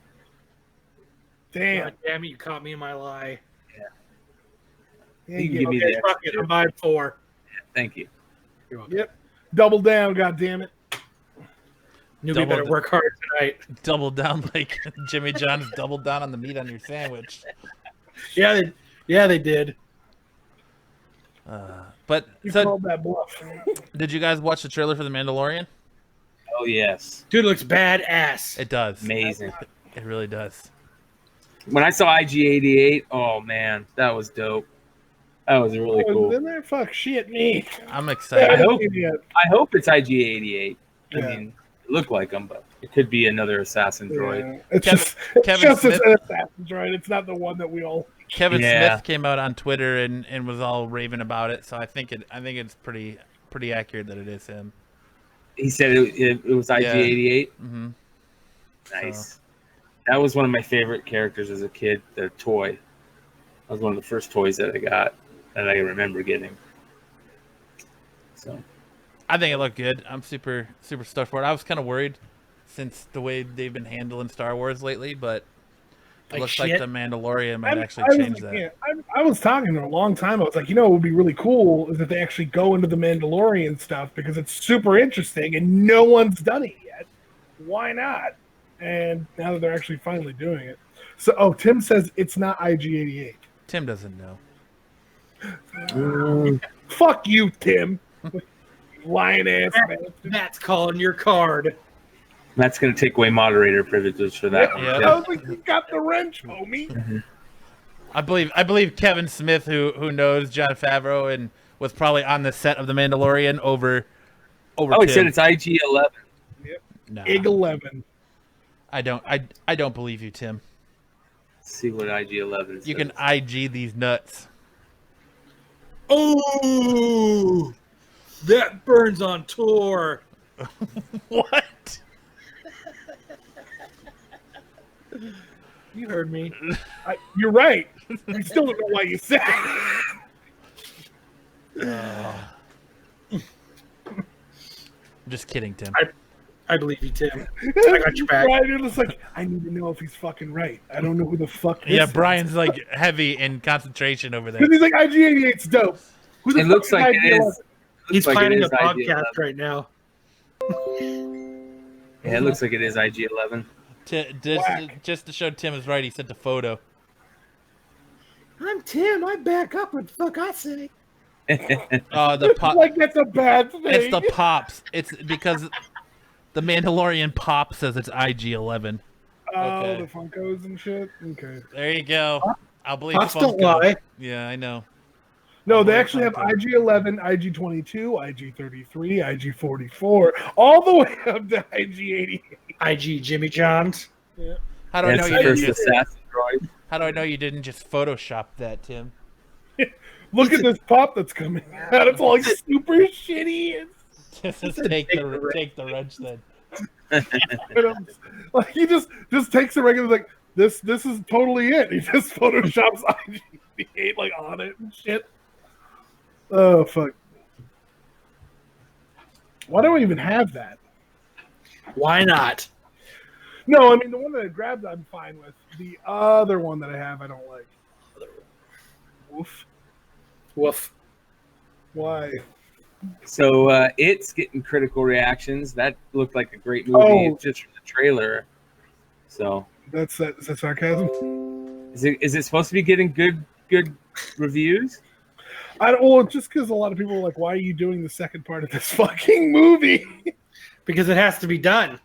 Damn. God damn it, you caught me in my lie. Yeah, You can give me the fuck extra it, I'm buying 4. Thank you. You're welcome. Yep. Double down, God damn it. Newbie better work hard tonight. Double down like Jimmy John's doubled down on the meat on your sandwich. Yeah, they did. But You so, called that bluff. did you guys watch the trailer for The Mandalorian? Oh yes, Dude looks badass. It does. amazing. It really does. When I saw IG-88, oh man, that was dope. That was really Oh, cool. then there, fuck, shit me. I'm Yeah, excited. I hope- yet. I hope it's IG-88. I Yeah. mean, it looked like him, but it could be another assassin droid. Yeah. It's Kevin- just, it's Kevin just Smith- an assassin's droid. It's not the one that we all. Kevin Yeah. Smith came out on Twitter and was all raving about it, so I think it's pretty accurate that it is him. He said it was IG-88. Mm-hmm. Nice. That was one of my favorite characters as a kid. The toy. That was one of the first toys that I got that I remember getting. So I think it looked good. I'm super stoked for it. I was kind of worried since the way they've been handling Star Wars lately, but it Like looks like shit. The Mandalorian might actually was change like, that. yeah, I was talking a long time. I was like, what would be really cool is if they actually go into the Mandalorian stuff because it's super interesting and no one's done it yet. Why not? And now that they're actually finally doing it. So, Tim says it's not IG-88. Tim doesn't know. Fuck you, Tim. Lying ass man. Matt's calling your card. that's going to take away moderator privileges for that one. Yeah. I was like, you got the wrench, homie. I believe Kevin Smith, who knows Jon Favreau and was probably on the set of The Mandalorian over Oh, he Tim. said it's IG-11. Nah, Ig 11. I don't believe you, Tim. Let's see what IG-11 says. You can IG these nuts. Oh, that burns on tour. What? You heard me. You're right. I still don't know why you said it. I'm just kidding, Tim. I believe you, Tim. I got your back. Brian, you're just like, I need to know if he's fucking right. I don't know who the fuck this Yeah, is. Brian's like heavy in concentration over there. Because he's like, IG-88's dope. Who the It fuck looks is like it IG-11? is. He's Looks like planning it a is podcast IG-11. right now. Yeah, it looks like it is IG-11. Just to show Tim is right, he sent a photo. I'm Tim. I back up what the fuck I say. The pop. Like, that's a bad thing. It's the pops. It's because the Mandalorian pop says it's IG-11. Oh, Okay. the Funkos and shit? Okay. There you go. I'll believe Pops don't Funko. lie. Yeah, I know. No, they believe actually have Funko. IG-11, IG-22, IG-33, IG-44, all the way up to IG-88. IG Jimmy Johns. How do I know That's you the didn't first just? assassin droid. How do I know you didn't just Photoshop that, Tim? Look at this pop that's coming out. It's all like super shitty. Just take the wrench then. Like, he just takes the regular, like, this is totally it. He just photoshops IG-88 like on it and shit. Oh, fuck. Why do I even have that? Why not? No, I mean, the one that I grabbed, I'm fine with. The other one that I have, I don't like. Woof. Woof. Why? So it's getting critical reactions. That looked like a great movie Oh. just from the trailer. So Is that sarcasm? is it supposed to be getting good reviews? Well, it's just because a lot of people are like, why are you doing the second part of this fucking movie? Because it has to be done.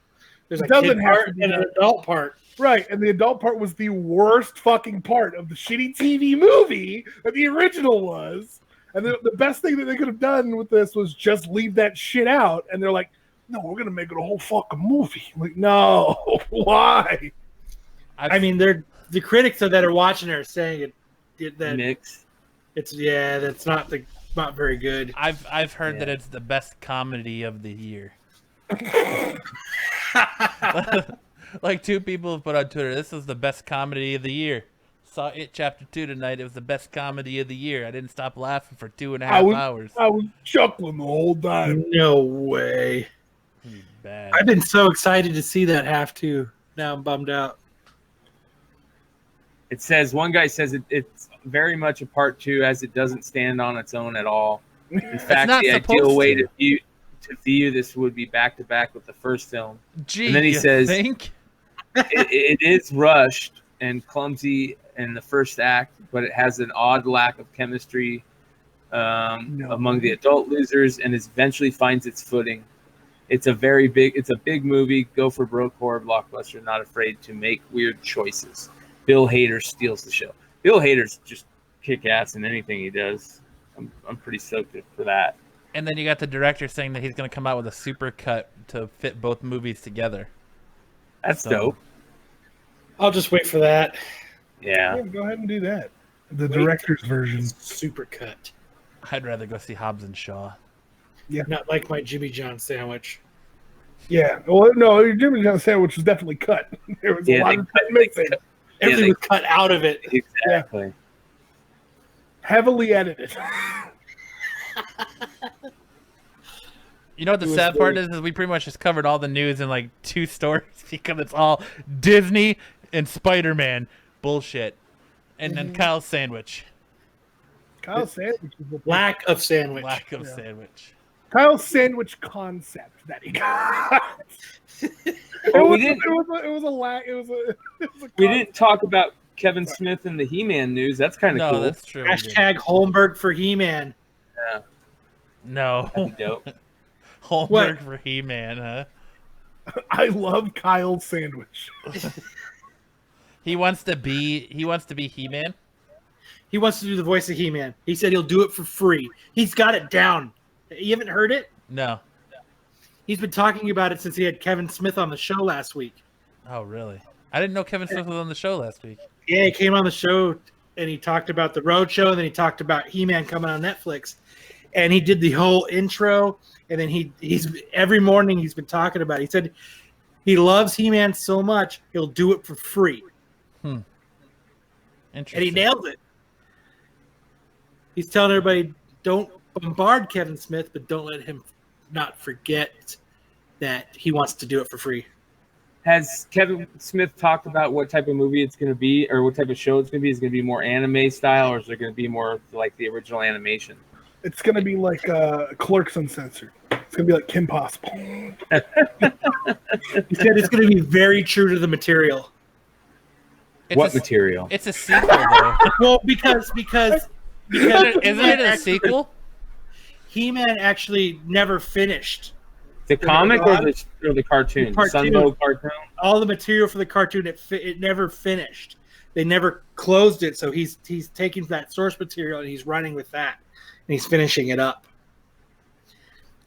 There's a It doesn't kid have part to be and an done. adult part. Right, and the adult part was the worst fucking part of the shitty TV movie that the original was. And the best thing that they could have done with this was just leave that shit out. And they're like, no, we're going to make it a whole fucking movie. I'm like, no, why? I mean, the critics that are watching it are saying that Mix. that's not very good. I've heard that it's the best comedy of the year. Like 2 people have put on Twitter, this is the best comedy of the year. Saw It Chapter 2 tonight. It was the best comedy of the year. I didn't stop laughing for 2.5 hours. I was chuckling the whole time. No way. Bad. I've been so excited to see that half too. Now I'm bummed out. It says one guy says it's very much a part 2 as it doesn't stand on its own at all. In fact, not the ideal supposed way to. to view this would be back to back with the first film. Gee, and then he you says- think? It is rushed and clumsy in the first act, but it has an odd lack of chemistry among the adult losers and eventually finds its footing. It's a big movie, go for broke horror blockbuster, not afraid to make weird choices. Bill Hader steals the show. Bill Hader's just kick ass in anything he does. I'm pretty stoked for that. And then you got the director saying that he's going to come out with a super cut to fit both movies together. That's dope. I'll just wait for that. Yeah. Go ahead and do that. The director's version. Super cut. I'd rather go see Hobbs and Shaw. Yeah. Not like my Jimmy John sandwich. Yeah. Well, no, your Jimmy John sandwich was definitely cut. There was a lot of mixing. Everything was cut out of it. Exactly. Yeah. Heavily edited. You know what the sad part is we pretty much just covered all the news in like 2 stories because it's all Disney and Spider-Man bullshit. And then Kyle's sandwich. Kyle's sandwich is the Lack of sandwich. Lack of sandwich. Kyle's sandwich concept that he got. We didn't talk about Kevin Smith and the He-Man news. That's kind of cool. That's true. Hashtag Holmberg for He-Man. Yeah. No. That'd be dope. Holmberg for He-Man, huh? I love Kyle's sandwich. He wants to be He-Man? He wants to do the voice of He-Man. He said he'll do it for free. He's got it down. You haven't heard it? No. He's been talking about it since he had Kevin Smith on the show last week. Oh, really? I didn't know Kevin Smith was on the show last week. Yeah, he came on the show and he talked about the Road Show, and then he talked about He-Man coming on Netflix. And he did the whole intro, and then he's every morning he's been talking about it. He said he loves He-Man so much he'll do it for free. Interesting. And he nailed it. He's telling everybody, don't bombard Kevin Smith, but don't let him not forget that he wants to do it for free. Has Kevin Smith talked about what type of movie it's going to be, or what type of show it's going to be? Is it going to be more anime style, or is it going to be more like the original animation? It's going to be like Clerks Uncensored. It's going to be like Kim Possible. He said it's going to be very true to the material. What material? It's a sequel, though. Well, because Isn't it a sequel? He-Man actually never finished. The comic or the cartoon? The cartoon. Sunbow cartoon? All the material for the cartoon, it never finished. They never closed it, so he's taking that source material and he's running with that. And he's finishing it up.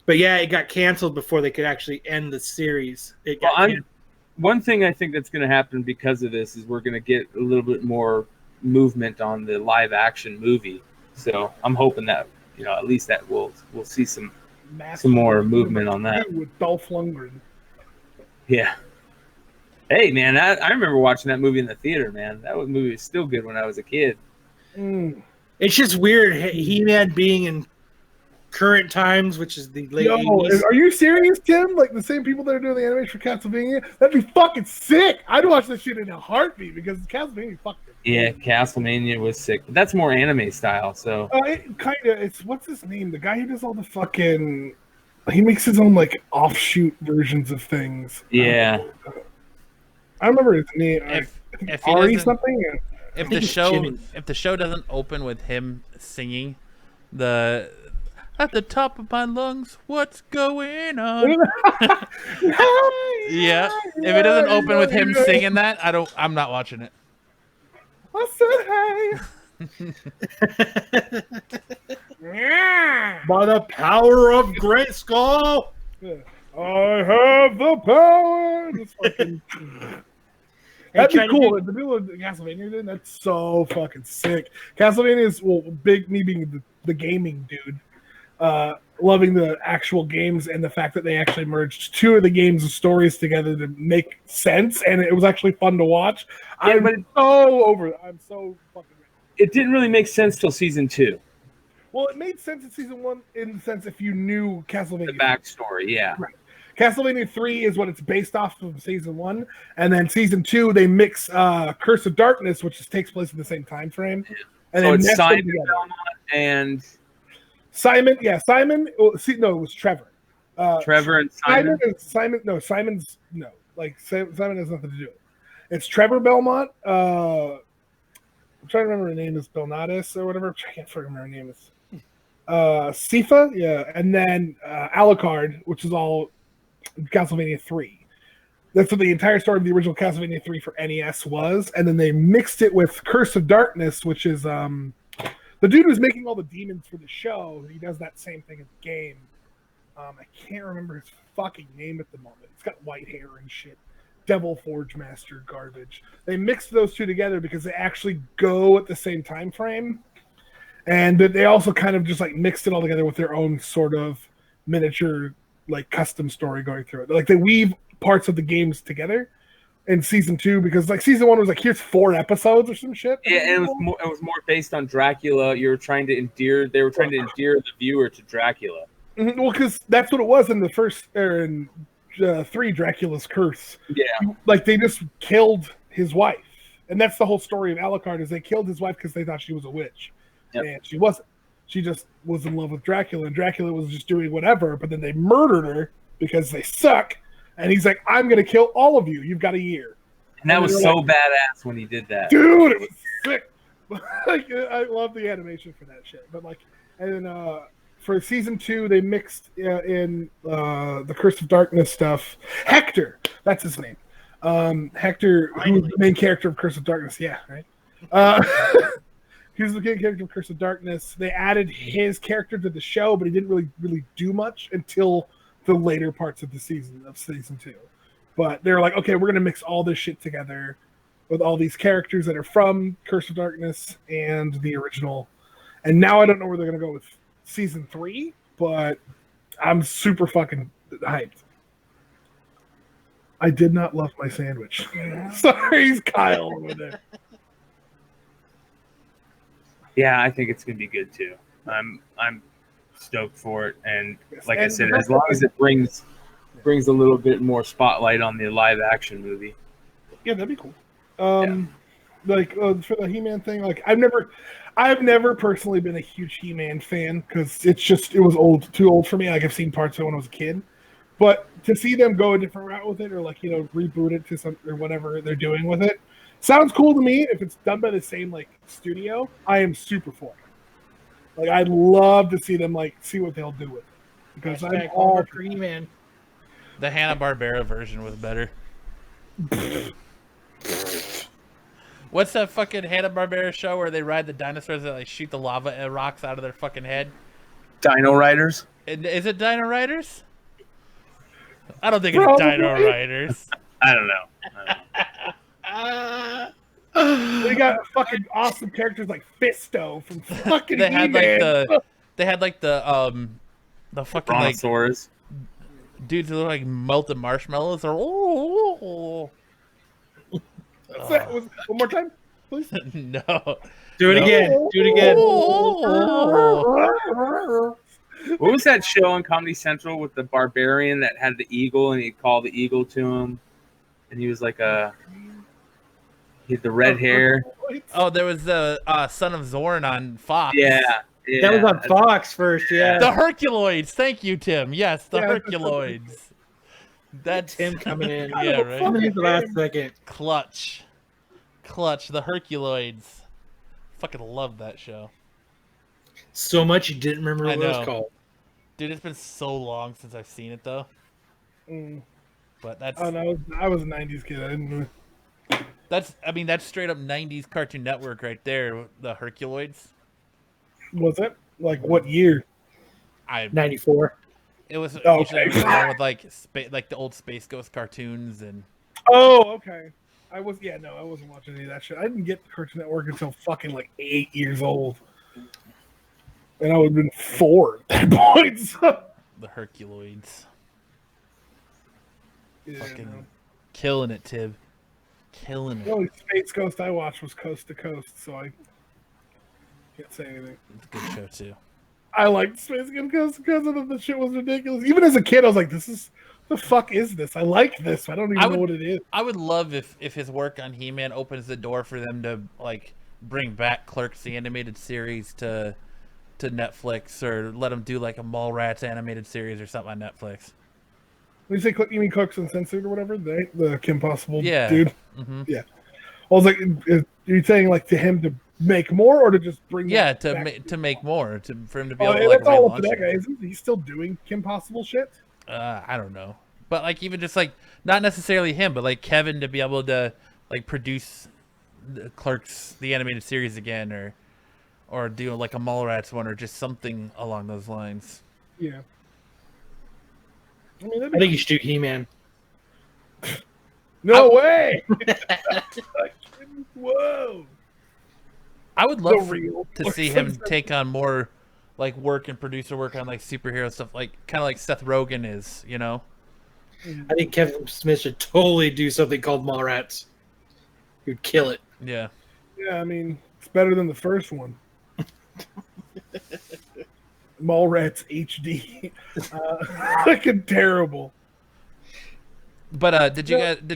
But yeah, it got canceled before they could actually end the series. One thing I think that's going to happen because of this is we're going to get a little bit more movement on the live action movie. So I'm hoping that at least that we'll see some more movement on that. With Dolph Lundgren. Yeah. Hey man, I remember watching that movie in the theater. Man, movie was still good when I was a kid. It's just weird, He-Man being in current times, which is the late 80s. Are you serious, Tim? Like the same people that are doing the animation for Castlevania? That'd be fucking sick. I'd watch that shit in a heartbeat because Castlevania fucked it. Yeah, Castlevania was sick, but that's more anime style. So it's what's his name? The guy who does all the fucking. He makes his own like offshoot versions of things. Yeah, I remember his name. If Ari something. If the show doesn't open with him singing at the top of my lungs, what's going on? Yeah. If it doesn't open with him singing that, I'm not watching it. I said hey. By the power of Grayskull. I have the power. That'd be cool. If the people of Castlevania did, that's so fucking sick. Castlevania is big. Me being the gaming dude, loving the actual games and the fact that they actually merged 2 of the games' stories together to make sense, and it was actually fun to watch. Yeah, I'm so fucking ready. It didn't really make sense till season 2. Well, it made sense in season 1 in the sense if you knew Castlevania. The backstory, yeah. Right. Castlevania 3 is what it's based off of season 1, and then season 2 they mix Curse of Darkness, which takes place in the same time frame. And so it's Simon and Simon. Yeah, Simon. Well, it was Trevor. Trevor and Simon. Simon has nothing to do with it. It's Trevor Belmont. I'm trying to remember her name is Belnatis or whatever. I can't remember her name is. Sifa, yeah, and then Alucard, which is all Castlevania 3. That's what the entire story of the original Castlevania 3 for NES was, and then they mixed it with Curse of Darkness, which is the dude who's making all the demons for the show. He does that same thing in the game. I can't remember his fucking name at the moment. He's got white hair and shit. Devil Forge Master garbage. They mixed those two together because they actually go at the same time frame, and they also kind of just like mixed it all together with their own sort of miniature, like custom story going through it. Like they weave parts of the games together in season 2 because like season 1 was like here's 4 episodes or some shit. Yeah, and it was more based on Dracula. They were trying to endear the viewer to Dracula. Mm-hmm. Well, because that's what it was in the first in 3 Dracula's Curse. Yeah, like they just killed his wife, and that's the whole story of Alucard is they killed his wife because they thought she was a witch, and she wasn't. She just was in love with Dracula, and Dracula was just doing whatever. But then they murdered her because they suck. And he's like, I'm going to kill all of you. You've got a year. And that was so badass when he did that. Dude, it was sick. Like, I love the animation for that shit. But, like, and then for season 2, they mixed in the Curse of Darkness stuff. Hector, that's his name. Hector, who's the main character of Curse of Darkness. Yeah, right? He's the main character of Curse of Darkness. They added his character to the show, but he didn't really do much until the later parts of the season 2. But they're like, okay, we're gonna mix all this shit together with all these characters that are from Curse of Darkness and the original. And now I don't know where they're gonna go with season 3, but I'm super fucking hyped. I did not love my sandwich. Sorry, he's Kyle over there. Yeah, I think it's gonna be good too. I'm stoked for it, and like I said, as long as it brings a little bit more spotlight on the live action movie. Yeah, that'd be cool. Like for the He-Man thing, like I've never personally been a huge He-Man fan because it was too old for me. Like I've seen parts of it when I was a kid, but to see them go a different route with it, or like reboot it to some or whatever they're doing with it, sounds cool to me. If it's done by the same like studio, I am super for it. Like I'd love to see them see what they'll do with it because I'm all for He-Man. The Hanna-Barbera version was better. What's that fucking Hanna-Barbera show where they ride the dinosaurs that shoot the lava rocks out of their fucking head? Dino Riders? Is it Dino Riders? I don't think it's Dino Riders. I don't know. They got fucking awesome characters like Fisto from fucking they had He-Man. the fucking Brontosaurus. Dudes who look like melted marshmallows or One more time, please. No. Do it again. Do it again. What was that show on Comedy Central with the barbarian that had the eagle and he'd call the eagle to him? And he was like he had the red hair. Oh, there was the Son of Zorn on Fox. Yeah. That was on Fox first, yeah. The Herculoids. Thank you, Tim. Yes, the Herculoids. That's Tim coming in. Yeah, right. Coming in the last second. Clutch, the Herculoids. Fucking love that show. So much you didn't remember what it was called. Dude, it's been so long since I've seen it though. But that's. Oh no, I was a '90s kid. I didn't. That's straight up '90s Cartoon Network right there. The Herculoids. Was it what year? 94. It was okay. with like the old Space Ghost cartoons and. Oh, okay. I wasn't watching any of that shit. I didn't get Cartoon Network until fucking 8 years old, and I would have been 4 at that point. So. The Herculoids. Yeah, fucking killing it, Tib. Killing it. The only Space Ghost I watched was Coast to Coast, so I can't say anything. It's a good show too. I liked Space Ghost Coast to Coast. I thought the shit was ridiculous. Even as a kid, I was like, the fuck is this? I like this. I don't even know what it is. I would love if his work on He-Man opens the door for them to bring back Clerks the animated series to Netflix, or let them do a Mallrats animated series or something on Netflix. When you say you mean Clerks Uncensored or whatever, the Kim Possible Yeah. dude. Mm-hmm. Yeah. I was like, are you saying to him to make more, or to just bring? Yeah, that back? to make more, for him to be Oh, able to yeah, like that's all up to relaunch that guy. it. Isn't he still doing Kim Possible shit? I don't know, but like even just like not necessarily him, but like Kevin to be able to like produce the Clerks the animated series again, or do like a Mallrats one, or just something along those lines. Yeah. I mean, I think you should do He-Man. no way. Whoa. I would love real to see him take on more like work and producer work on like superhero stuff, like kind of like Seth Rogen is, you know. I think Kevin Smith should totally do something called Mallrats. He'd kill it. Yeah. Yeah, I mean, it's better than the first one. Mallrats HD. Fucking terrible. But did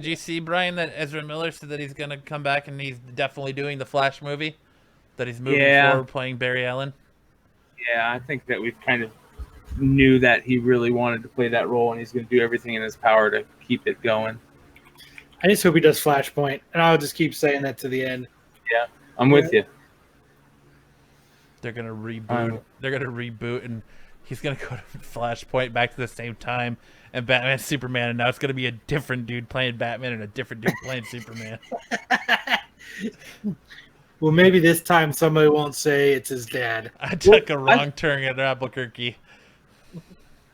you see, Brian, that Ezra Miller said that he's gonna come back and he's definitely doing the Flash movie? That he's moving forward playing Barry Allen? Yeah, I think that we've kind of knew that he really wanted to play that role, and he's going to do everything in his power to keep it going. I just hope he does Flashpoint, and I'll just keep saying that to the end. Yeah, I'm with you. They're gonna reboot. They're gonna reboot, and he's gonna go to Flashpoint back to the same time, and Batman, Superman, and now it's gonna be a different dude playing Batman and a different dude playing Superman. Well, maybe this time somebody won't say it's his dad. I took a wrong turn at Albuquerque.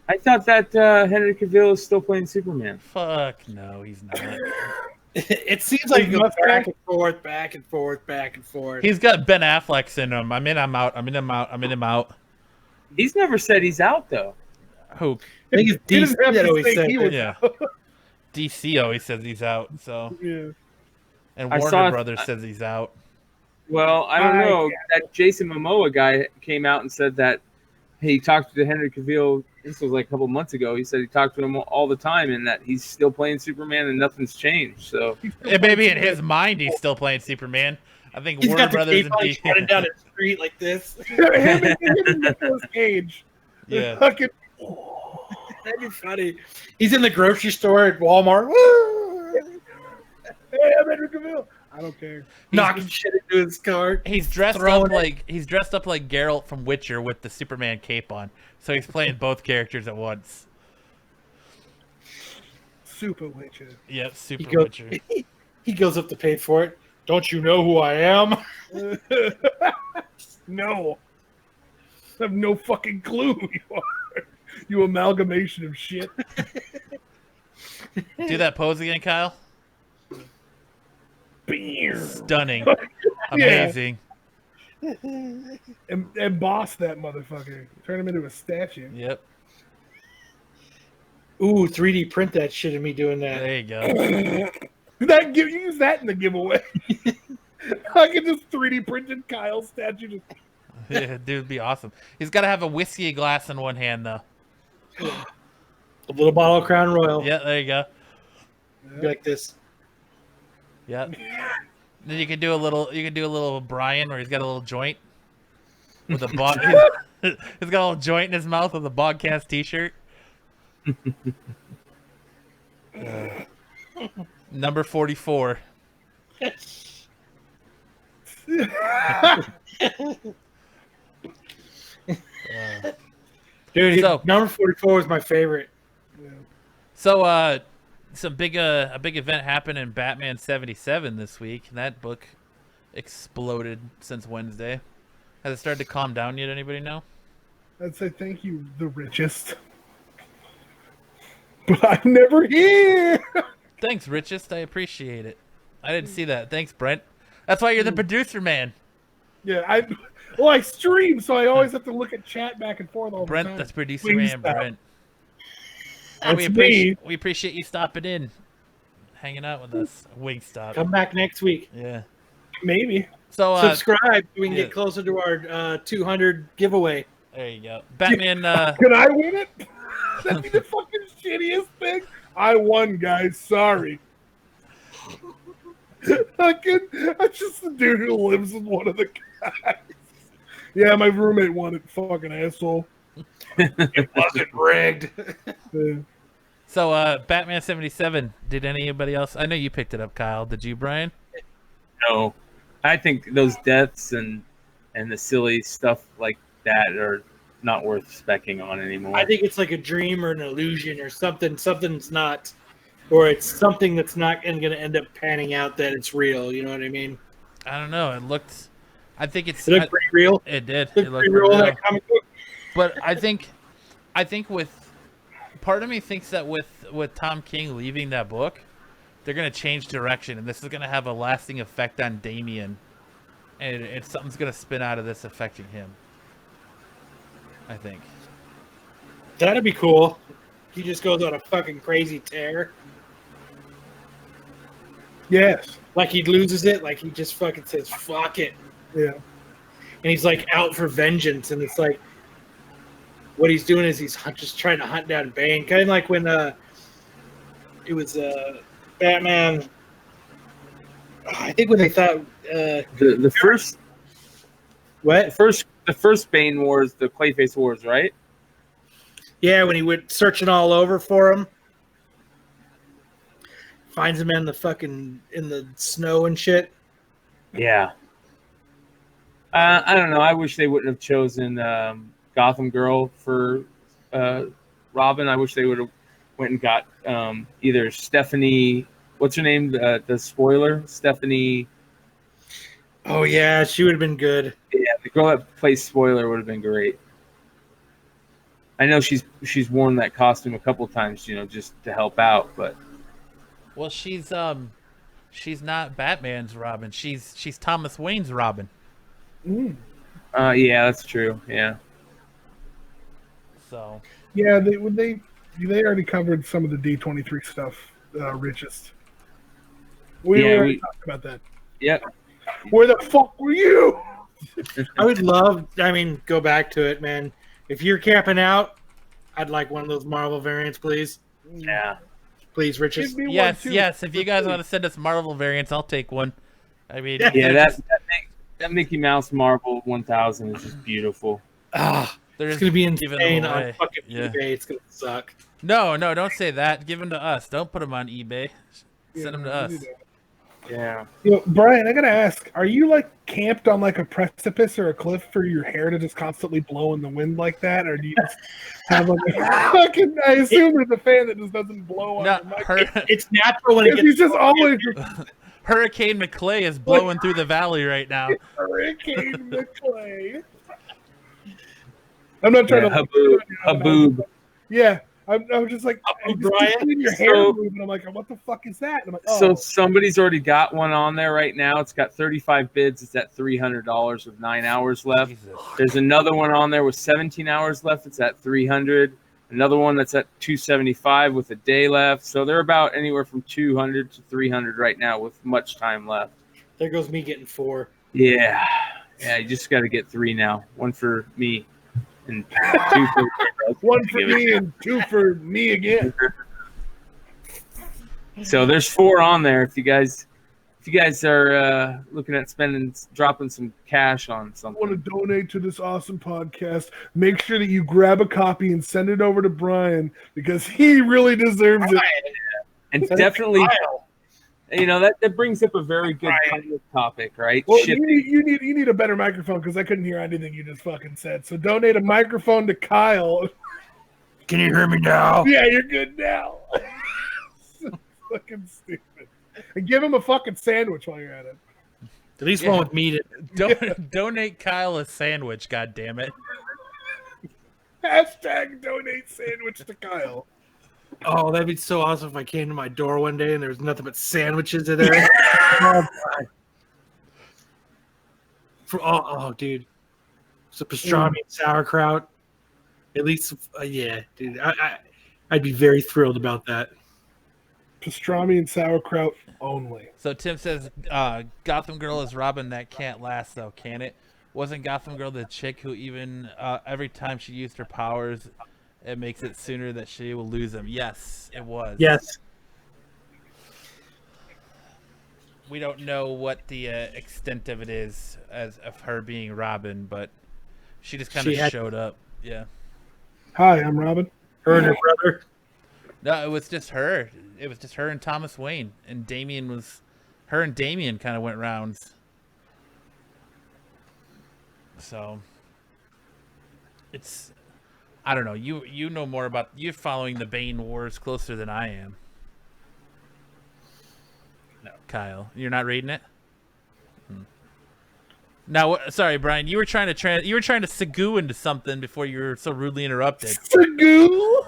I thought that Henry Cavill is still playing Superman. Fuck no, he's not. It seems like he goes back and forth, back and forth, back and forth. He's got Ben Affleck syndrome. I'm in, I'm out. I'm in, I'm out. I'm in, I'm out. He's never said he's out though. Who? I think it's DC that always said that. Yeah. DC always says he's out. So. Yeah. And Warner Brothers says he's out. Well, I don't know. That Jason Momoa guy came out and said that he talked to Henry Cavill. This was like a couple months ago. He said he talked to him all the time, and that he's still playing Superman, and nothing's changed. So maybe in his mind he's still playing Superman. I think He's Warner got the Brothers cape on, he's running down the street like this. him and Nicolas Cage. Yeah. Fucking. That'd be funny. He's in the grocery store at Walmart. Hey, I'm Henry Cavill. I don't care. Knocking shit into his car. He's dressed up like Geralt from Witcher with the Superman cape on. So he's playing both characters at once. Super Witcher. Yep, Super Witcher. He goes up to pay for it. Don't you know who I am? No. I have no fucking clue who you are. You amalgamation of shit. Do that pose again, Kyle. Stunning. Amazing. Emboss that motherfucker. Turn him into a statue. Yep. Ooh, 3D print that shit of me doing that. There you go. Use that in the giveaway. I can just 3D printed Kyle's statue. Yeah, dude, it'd be awesome. He's got to have a whiskey glass in one hand, though. A little bottle of Crown Royal. Yeah, there you go. Be like this. Yeah. Then you can do a little Brian where he's got a little joint with a bog. He's got a little joint in his mouth with a Bogcast t-shirt. Number 44. Dude, number 44 is my favorite. So, a big event happened in Batman 77 this week. And that book exploded since Wednesday. Has it started to calm down yet? Anybody know? I'd say thank you, the richest. But I'm never here. Thanks, richest. I appreciate it. I didn't see that. Thanks, Brent. That's why you're the producer, man. Yeah, I stream, so I always have to look at chat back and forth all the time. Brent, that's producer Wingstop. man, Brent. That's we appreciate you stopping in, hanging out with us. Wingstop. Come back next week. Yeah. Maybe. So subscribe so we can get closer to our 200 giveaway. There you go. Batman. Can I win it? That'd be the fucking shittiest thing. I won, guys. Sorry. I'm just the dude who lives with one of the guys. Yeah, my roommate won it. Fucking asshole. It wasn't rigged. Yeah. So, Batman 77. Did anybody else? I know you picked it up, Kyle. Did you, Brian? No. I think those deaths and the silly stuff like that are not worth specking on anymore. I think it's like a dream or an illusion or something. Something's not, or it's something that's not going to end up panning out that it's real. You know what I mean? I don't know. It looked. I think it's. It looked pretty real. It did. It It looked looked pretty real in real. that comic book. But I think with part of me thinks that with Tom King leaving that book, they're gonna change direction, and this is gonna have a lasting effect on Damien, and something's gonna spin out of this affecting him. I think. That'd be cool. He just goes on a fucking crazy tear. Yes. Like he loses it. Like he just fucking says, fuck it. Yeah. And he's like out for vengeance. And it's like, what he's doing is he's just trying to hunt down Bane. Kind of like when it was Batman. I think when they thought. The first. What? The first Bane Wars, the Clayface Wars, right? Yeah, when he went searching all over for him. Finds him in the snow and shit. Yeah. I don't know. I wish they wouldn't have chosen Gotham Girl for Robin. I wish they would have went and got either Stephanie. What's her name? The spoiler, Stephanie. Oh yeah, she would have been good. Yeah, the girl that plays Spoiler would have been great. I know she's worn that costume a couple times, just to help out, but. Well, she's not Batman's Robin. She's Thomas Wayne's Robin. Yeah, that's true. Yeah. So. Yeah, they already covered some of the D23 stuff. Richest. We already talked about that. Yep. Where the fuck were you? I would love. Go back to it, man. If you're camping out, I'd like one of those Marvel variants, please. Yeah. Please, Richest. Yes. If you guys want to send us Marvel variants, I'll take one. I mean, yeah, that Mickey Mouse Marvel 1000 is just beautiful. It's gonna be insane on fucking eBay. It's gonna suck. No, don't say that. Give them to us. Don't put them on eBay. Send them to us. Yeah. Brian, I gotta ask: are you like camped on like a precipice or a cliff for your hair to just constantly blow in the wind like that, or do you just have like I assume there's a fan that just doesn't blow on. It's natural when it gets. He's just always. Hurricane McClay is blowing through the valley right now. Hurricane McClay. I'm not trying to. Haboob. Yeah. I was just like, Brian, your hair moving. I'm like, what the fuck is that? And I'm like, oh. So somebody's already got one on there right now. It's got 35 bids. It's at $300 with 9 hours left. Jesus. There's another one on there with 17 hours left. It's at $300. Another one that's at $275 with a day left. So they're about anywhere from $200 to $300 right now with much time left. There goes me getting 4. Yeah. You just got to get 3 now. 1 for me. And 2 for 1 for me and 2 for me again. So there's 4 on there. If you guys are looking at dropping some cash on something, want to donate to this awesome podcast, make sure that you grab a copy and send it over to Brian because he really deserves it. And definitely, that brings up a very good topic, right? Well, you need a better microphone because I couldn't hear anything you just fucking said. So donate a microphone to Kyle. Can you hear me now? Yeah, you're good now. So fucking stupid. And give him a fucking sandwich while you're at it. At least one with meat. Donate Kyle a sandwich. God damn it. Hashtag donate sandwich to Kyle. Oh, that'd be so awesome if I came to my door one day and there was nothing but sandwiches in there. Dude. So pastrami and sauerkraut. At least, dude. I'd be very thrilled about that. Pastrami and sauerkraut only. So Tim says, Gotham Girl is Robin. That can't last, though, can it? Wasn't Gotham Girl the chick who even every time she used her powers, it makes it sooner that she will lose them? Yes, it was. Yes. We don't know what the extent of it is as of her being Robin, but she just kind of showed up. Yeah. Hi, I'm Robin. Her and her brother. No, it was just her. It was just her and Thomas Wayne, and Damien kind of went rounds. So it's, I don't know. You know more about, you're following the Bane Wars closer than I am. No, Kyle, you're not reading it. Now, sorry, Brian. You were trying to segue into something before you were so rudely interrupted. Segue?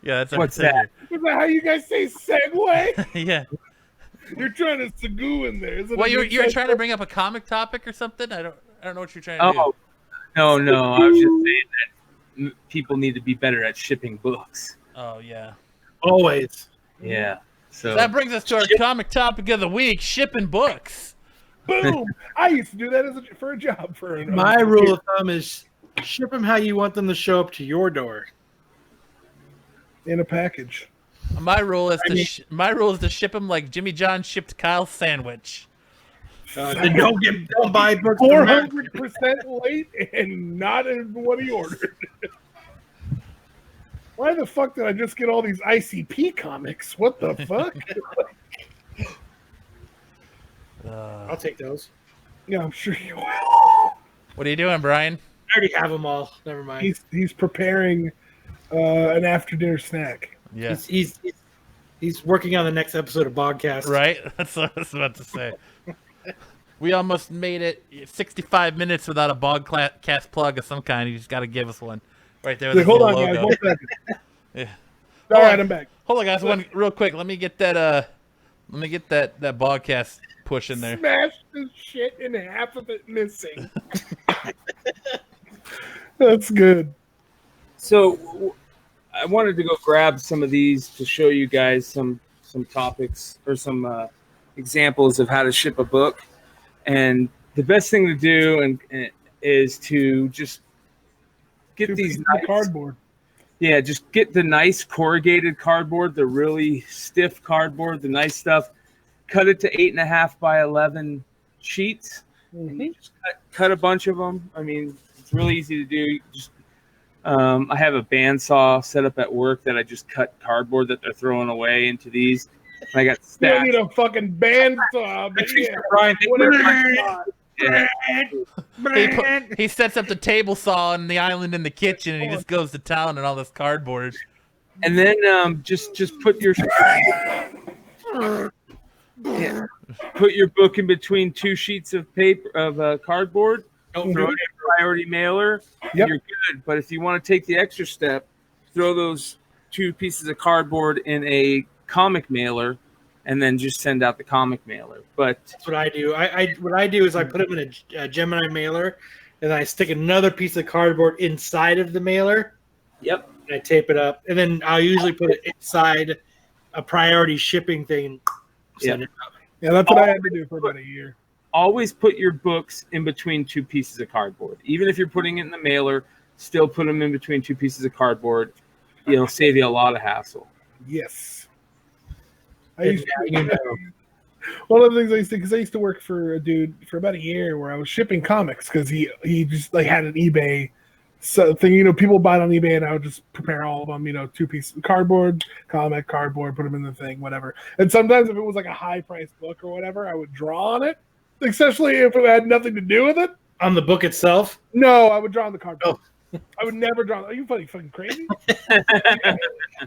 Yeah, that's What's that? Is that how you guys say segue? Yeah. You're trying to segue in there. Isn't Well, it? you're trying to bring up a comic topic or something. I don't know what you're trying to do. Oh, no. I was just saying that people need to be better at shipping books. Oh yeah. Always. Yeah. So That brings us to our comic topic of the week: shipping books. Boom! I used to do that for a job. My rule of thumb is ship them how you want them to show up to your door. In a package. My rule is to ship them like Jimmy John shipped Kyle's sandwich. Then don't buy books. 400% late and not in what he ordered. Why the fuck did I just get all these ICP comics? What the fuck? I'll take those. Yeah, I'm sure you will. What are you doing, Brian? I already have them all. Never mind. He's preparing an after dinner snack. Yeah. He's working on the next episode of Podcast. Right? That's what I was about to say. We almost made it 65 minutes without a Bogcast plug of some kind. You just got to give us one. Right there. With Hold on, logo. guys. 1 second. Yeah. All right, I'm back. Hold on, guys. One real quick. Let me get that. That Bogcast push in there. Smash the shit and half of it missing. That's good. So I wanted to go grab some of these to show you guys some topics or some examples of how to ship a book. And the best thing to do is to just get these nice cardboard. Yeah, just get the nice corrugated cardboard, the really stiff cardboard, the nice stuff. Cut it to 8.5 by 11 sheets. Mm-hmm. Just cut a bunch of them. I mean, it's really easy to do. Just I have a bandsaw set up at work that I just cut cardboard that they're throwing away into these. And I got You don't stacks. need a fucking bandsaw, but yeah. Brian, Whatever. He sets up the table saw on the island in the kitchen, and he just goes to town on all this cardboard. And then just put your put your book in between 2 sheets of paper of cardboard. Don't throw it in a priority mailer. Yep. You're good. But if you want to take the extra step, throw those 2 pieces of cardboard in a comic mailer, and then just send out the comic mailer. But that's what I do. What I do is I put them in a Gemini mailer, and then I stick another piece of cardboard inside of the mailer. Yep. And I tape it up, and then I'll usually put it inside a priority shipping thing. And send it out. Yeah, that's what I had to do for about a year. Always put your books in between 2 pieces of cardboard. Even if you're putting it in the mailer, still put them in between 2 pieces of cardboard. It'll save you a lot of hassle. Yes. One of the things I used to, because I used to work for a dude for about a year where I was shipping comics because he just like had an eBay thing, people buy it on eBay, and I would just prepare all of them, 2 pieces of cardboard, cardboard, put them in the thing, whatever. And sometimes if it was like a high priced book or whatever, I would draw on it, especially if it had nothing to do with it. On the book itself? No, I would draw on the cardboard. I would never draw. Are you fucking crazy? I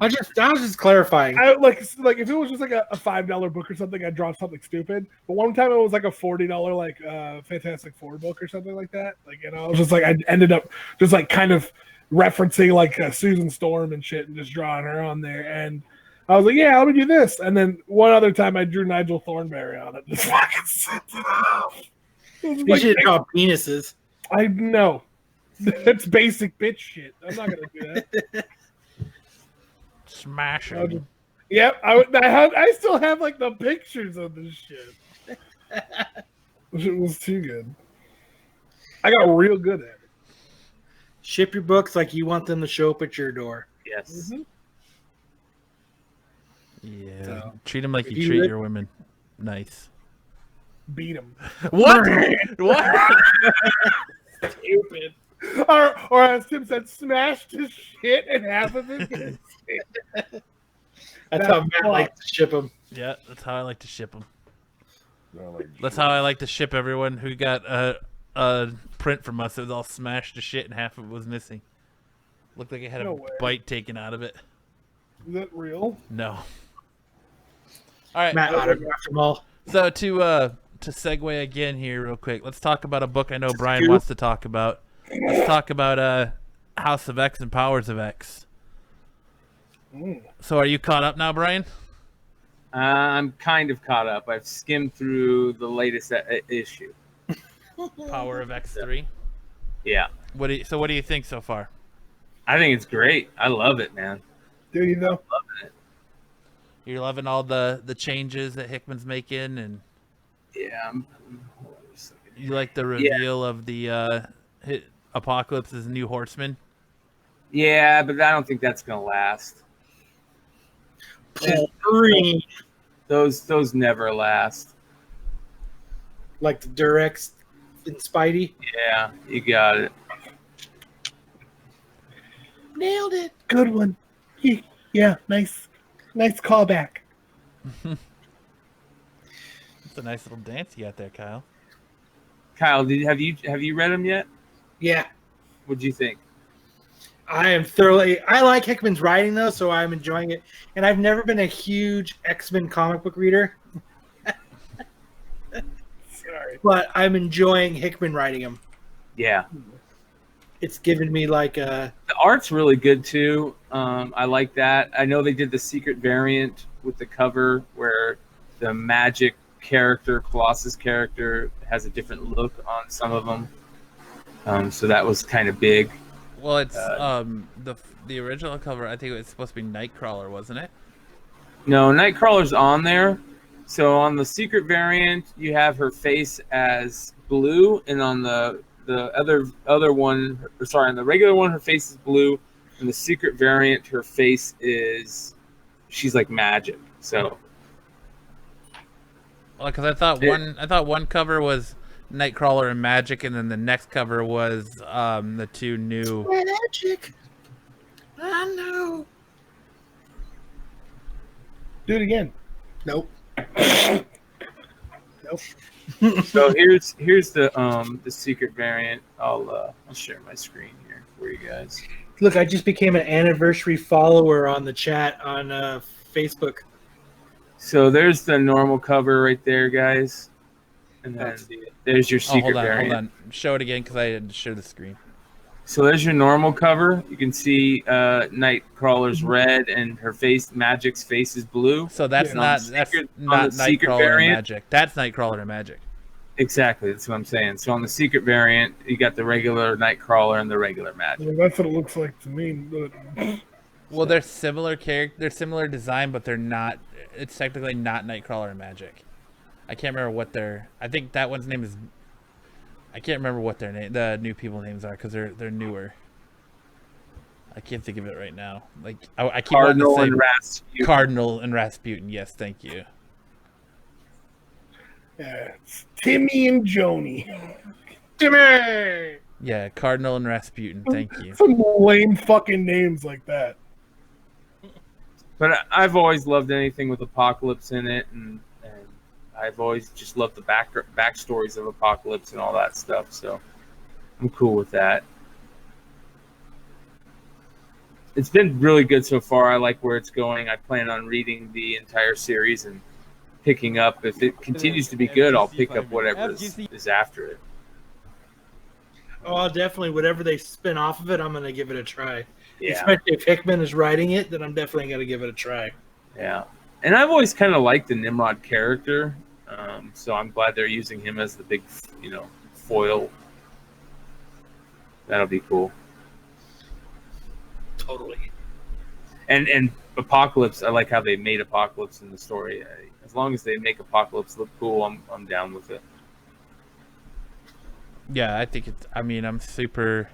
was just clarifying. I like if it was just like a $5 book or something, I'd draw something stupid. But one time it was like a $40 like Fantastic Four book or something like that. Like I was just like I ended up just like kind of referencing like Susan Storm and shit and just drawing her on there. And I was like, yeah, let me do this. And then one other time I drew Nigel Thornberry on it. Just fucking sent it off. You should draw penises. I know. That's basic bitch shit. I'm not gonna do that. Smashing. Yep, I still have like the pictures of this shit. It was too good. I got real good at it. Ship your books like you want them to show up at your door. Yes. Mm-hmm. Yeah. So, treat them like you treat your women. Nice. Beat them. What? What? Stupid. Or as Tim said, smashed his shit and half of it. That's how Matt likes to ship them. Yeah, that's how I like to ship them. That's how I like to ship everyone who got print from us. It was all smashed to shit, and half of it was missing. Looked like it had No a way. bite taken out of it. Is that real? No. All right. Matt autographed them all. So to segue again here real quick, let's talk about a book I know Brian wants to talk about. Let's talk about House of X and Powers of X. So are you caught up now, Brian? I'm kind of caught up. I've skimmed through the latest issue. Power of X3. Yeah. What do you think so far? I think it's great. I love it, man. Do you know? Loving it. You're loving all the changes that Hickman's making, and Yeah. you like the reveal of the Apocalypse's new Horseman. Yeah, but I don't think that's gonna last. Green. Those never last. Like the Durex in Spidey. Yeah, you got it. Nailed it. Good one. Yeah, nice callback. It's a nice little dance you got there, Kyle. Kyle, have you read them yet? Yeah. What'd you think? I like Hickman's writing though, so I'm enjoying it. And I've never been a huge X-Men comic book reader. Sorry. But I'm enjoying Hickman writing them. Yeah. It's given me like a... The art's really good too. I like that. I know they did the secret variant with the cover where the magic character, Colossus character, has a different look on some of them. So that was kind of big. Well, it's the original cover. I think it was supposed to be Nightcrawler, wasn't it? No, Nightcrawler's on there. So on the secret variant, you have her face as blue, and on the other one, on the regular one, her face is blue, and the secret variant, her face she's like magic. So, well, because I thought one cover was Nightcrawler and Magic, and then the next cover was the two new Magic. I know. Do it again. Nope. Nope. so here's the secret variant. I'll share my screen here for you guys. Look, I just became an anniversary follower on the chat on Facebook. So there's the normal cover right there, guys. And then there's your secret variant. Hold on. Show it again because I didn't show the screen. So there's your normal cover. You can see Nightcrawler's red and her face, Magic's face is blue. So that's not Nightcrawler and Magic. That's Nightcrawler and Magic. Exactly, that's what I'm saying. So on the secret variant, you got the regular Nightcrawler and the regular Magic. Yeah, that's what it looks like to me. But... Well, they're similar they're similar design, but they're not. It's technically not Nightcrawler and Magic. I can't remember what I think that one's name is. I can't remember what the new people names are because they're newer. I can't think of it right now. Like I keep wanting to say Rasputin. Cardinal and Rasputin. Yes, thank you. Yeah, it's Timmy and Joni. Timmy. Yeah, Cardinal and Rasputin. Thank you. Some lame fucking names like that. But I've always loved anything with Apocalypse in it, and I've always just loved the backstories of Apocalypse and all that stuff. So I'm cool with that. It's been really good so far. I like where it's going. I plan on reading the entire series and picking up. If it continues to be good, I'll pick up whatever is after it. Oh, definitely. Whatever they spin off of it, I'm going to give it a try. Yeah. Especially if Hickman is writing it, then I'm definitely going to give it a try. Yeah. And I've always kind of liked the Nimrod character. So I'm glad they're using him as the big, foil. That'll be cool. Totally. And Apocalypse, I like how they made Apocalypse in the story. As long as they make Apocalypse look cool, I'm down with it. Yeah, I think it's. I mean, I'm super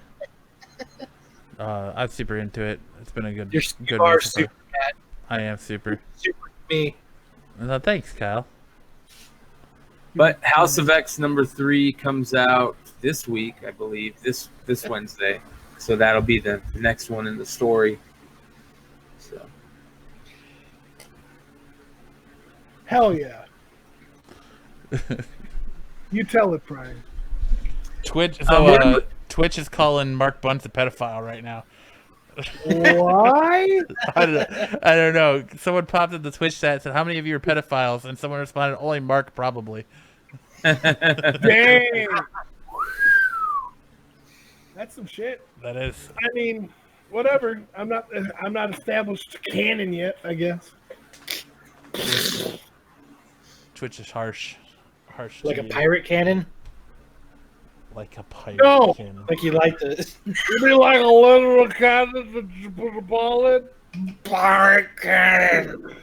into it. It's been a good. You are super, Matt. I am super. Super me. No, thanks, Kyle. But House of X #3 comes out this week, I believe, this Wednesday. So that'll be the next one in the story. So. Hell yeah. You tell it, Brian. Twitch Twitch is calling Mark Bunce a pedophile right now. Why? I don't know. Someone popped in the Twitch chat and said, "How many of you are pedophiles?" And someone responded, "Only Mark, probably." Dang. That's some shit. That is. I mean, whatever. I'm not established canon yet, I guess. Twitch is harsh. Harsh. Like to a you. pirate cannon? Like a pirate No. cannon. Like you like to... You mean like a literal cannon that you put a ball in? Pirate cannon.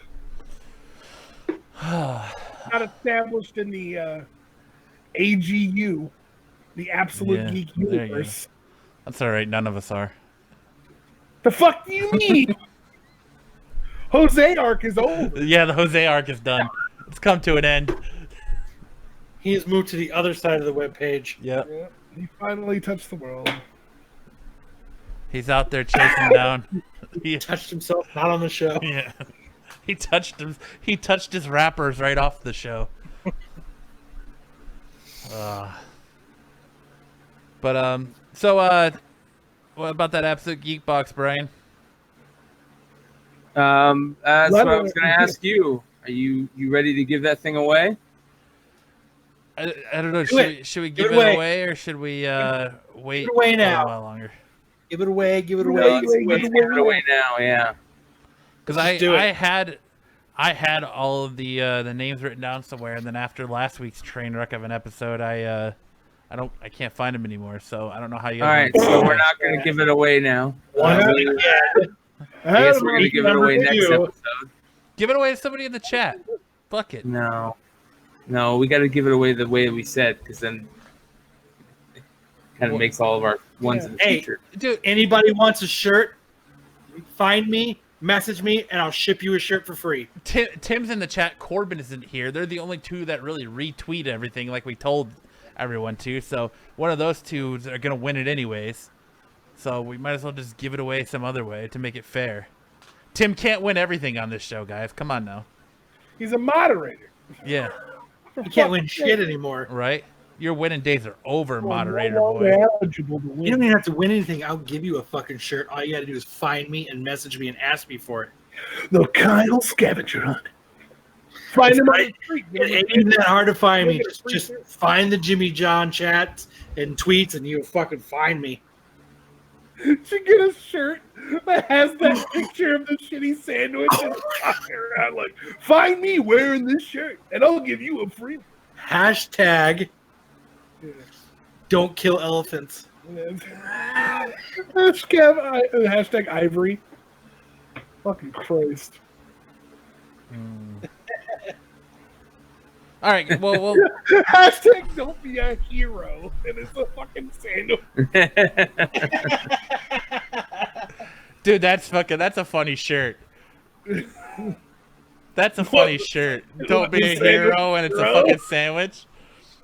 Not established in the AGU, the Absolute Yeah, Geek there you go. universe. That's all right. None of us are. The fuck do you mean? Jose arc is over. Yeah, the Jose arc is done. It's come to an end. He has moved to the other side of the webpage. Yep. Yeah, he finally touched the world. He's out there chasing down. He touched himself, not on the show. Yeah. He touched his rappers right off the show. So what about that Absolute Geek box, Brian? That's what I was going to ask you. Are you ready to give that thing away? I don't know. Should we Give give it it away. away or should we wait away a now. while longer? Give it away, give it away. Let's give it away now, yeah. Because do it. I had all of the names written down somewhere, and then after last week's train wreck of an episode, I can't find them anymore. So I don't know how you. All right, so we're not going to give it away now. I guess we're going to give it away next episode. Give it away to somebody in the chat. Fuck it. No, we got to give it away the way we said, because then it kind of makes all of our ones in the Hey, future. Dude, Anybody wants a shirt, find me, message me, and I'll ship you a shirt for free. Tim's in the chat. Corbin isn't here. They're the only two that really retweet everything like we told everyone to. So one of those two are going to win it anyways. So we might as well just give it away some other way to make it fair. Tim can't win everything on this show, guys. Come on now. He's a moderator. Yeah. You can't win shit anymore. Right? Your winning days are over, No moderator longer boy. eligible to You win. don't even have to win anything. I'll give you a fucking shirt. All you got to do is find me and message me and ask me for it. The Kyle scavenger hunt. Find him on the street. It ain't that hard to find me. Just find the Jimmy John chats and tweets, and you'll fucking find me. Should get a shirt that has that picture of the shitty sandwich and walking around like, find me wearing this shirt, and I'll give you a free one. Hashtag don't kill elephants. Hashtag Ivory. Fucking Christ. All right. Well, Hashtag don't be a hero. And it's a fucking sandwich. dude, that's a funny shirt. That's a funny shirt. Don't be a hero, and it's a fucking sandwich.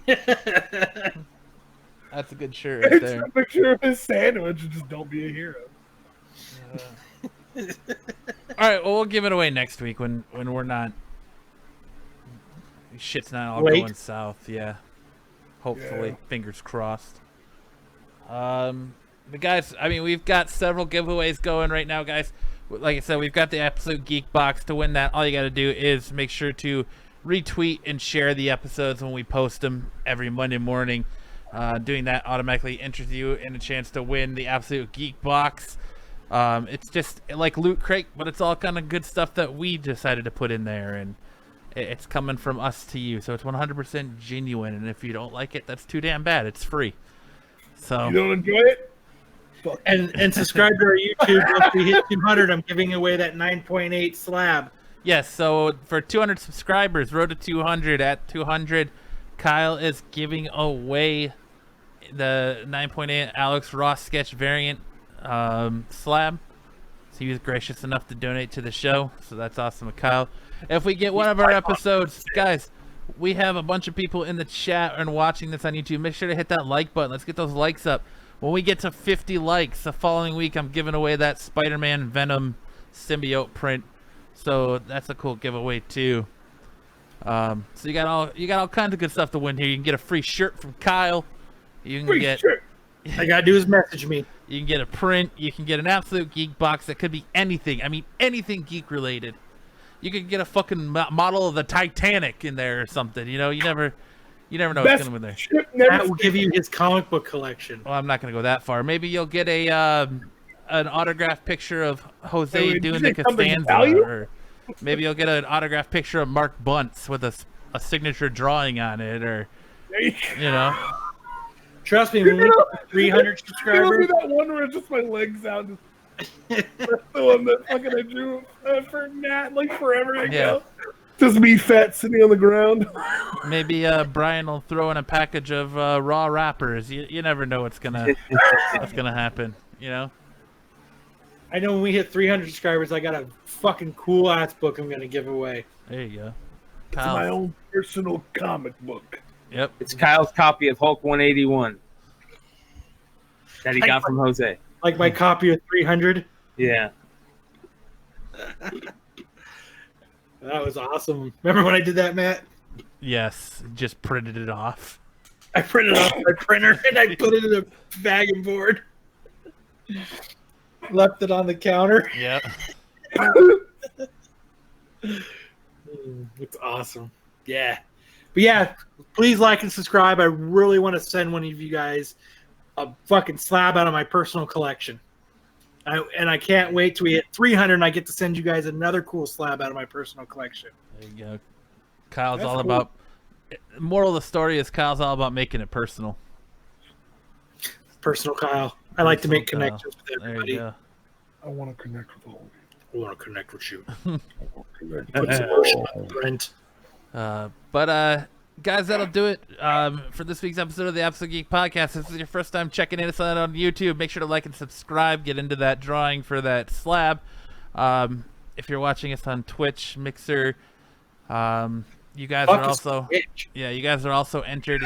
That's a good shirt right It's there. a picture of his sandwich and just don't be a hero. All right, well, we'll give it away next week when we're not. Shit's not all Wait. going south. Yeah, hopefully, fingers crossed. But guys, I mean, we've got several giveaways going right now, guys. Like I said, we've got the Absolute Geek box. To win that, all you got to do is make sure to retweet and share the episodes when we post them every Monday morning. Doing that automatically enters you in a chance to win the Absolute Geek box. It's just like Loot Crate, but it's all kind of good stuff that we decided to put in there, and it's coming from us to you, so it's 100% genuine. And if you don't like it, that's too damn bad. It's free. So You don't enjoy it? And subscribe to our YouTube. Once we hit 200, I'm giving away that 9.8 slab. yes, so for 200 subscribers, road to 200. At 200, Kyle is giving away the 9.8 Alex Ross sketch variant slab. So he was gracious enough to donate to the show, so that's awesome of Kyle. If we get one of our episodes, guys, we have a bunch of people in the chat and watching this on YouTube. Make sure to hit that like button. Let's get those likes up. When we get to 50 likes the following week, I'm giving away that Spider-Man Venom symbiote print. So that's a cool giveaway too. So you got all kinds of good stuff to win here. You can get a free shirt from Kyle. You can Free get shit. All I gotta do is message me. you can get a print. You can get an Absolute Geek box that could be anything. I mean, anything geek related. You could get a fucking model of the Titanic in there or something. You know, you never know what's Best gonna be there. ship never Matt will give you his comic book collection. Well, I'm not gonna go that far. Maybe you'll get a an autographed picture of Jose Wait, doing did the you say something Costanza, value? or maybe you'll get an autographed picture of Mark Bunce with a signature drawing on it, or you know. Trust me, when we get 300 It'll be subscribers, that one where it's just my legs out. That's the one that fucking I drew for Matt like forever ago. Just me fat sitting on the ground. Maybe Brian will throw in a package of raw wrappers. You never know what's gonna happen. You know. I know when we hit 300 subscribers, I got a fucking cool ass book I'm gonna give away. There you go. It's my own personal comic book. Yep. It's Kyle's copy of Hulk 181 that he got from Jose. Like my copy of 300. Yeah. That was awesome. Remember when I did that, Matt? Yes. Just printed it off. I printed it off my printer and I put it in a bag and board. Left it on the counter. Yep. It's awesome. Yeah. But yeah, please like and subscribe. I really want to send one of you guys a fucking slab out of my personal collection. I can't wait till we hit 300 and I get to send you guys another cool slab out of my personal collection. There you go. Kyle's That's all cool. about. Moral of the story is Kyle's all about making it personal. Personal Kyle. I like to make Personal connections with There everybody. you go. I want to connect with all of I want to connect with you. you. Connect Put some emotion on Brent. But guys, that'll do it for this week's episode of the Absolute Geek Podcast. If this is your first time checking in us on YouTube, make sure to like and subscribe. Get into that drawing for that slab. If you're watching us on Twitch, Mixer, you guys are also you guys are also entered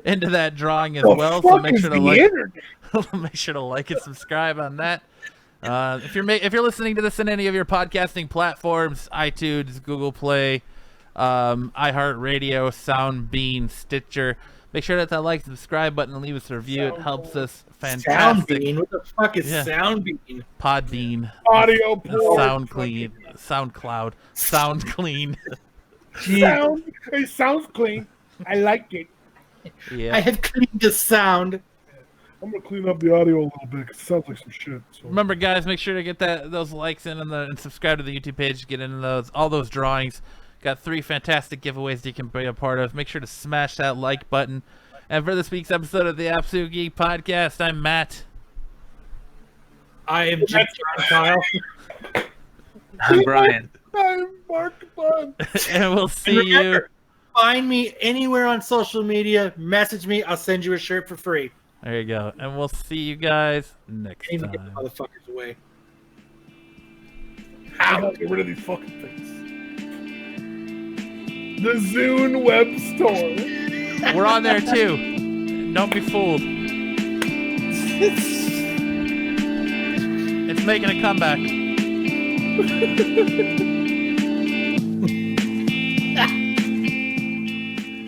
into that drawing as well. So make sure to make sure to like and subscribe on that. If you're listening to this in any of your podcasting platforms, iTunes, Google Play, iHeartRadio, Soundbean, Stitcher, make sure to hit that like, subscribe button, and leave us a review. It helps us fantastic. Soundbean? What the fuck is Soundbean? Podbean, Audio poor. SoundCloud, SoundClean. It sounds clean. I like it. Yeah. I have cleaned the sound. I'm gonna clean up the audio a little bit 'cause it sounds like some shit. So. Remember, guys, make sure to get those likes in and subscribe to the YouTube page. Get into all those drawings. Got 3 fantastic giveaways that you can be a part of. Make sure to smash that like button. And for this week's episode of the Absolute Geek Podcast, I'm Matt. I am Jim Kyle. I'm Brian. I'm Mark Bunn. And we'll see you. Find me anywhere on social media. Message me. I'll send you a shirt for free. There you go. And we'll see you guys next Can't even get time. motherfuckers away. How to get rid of these fucking things? The Zune web store. We're on there too. Don't be fooled. It's making a comeback.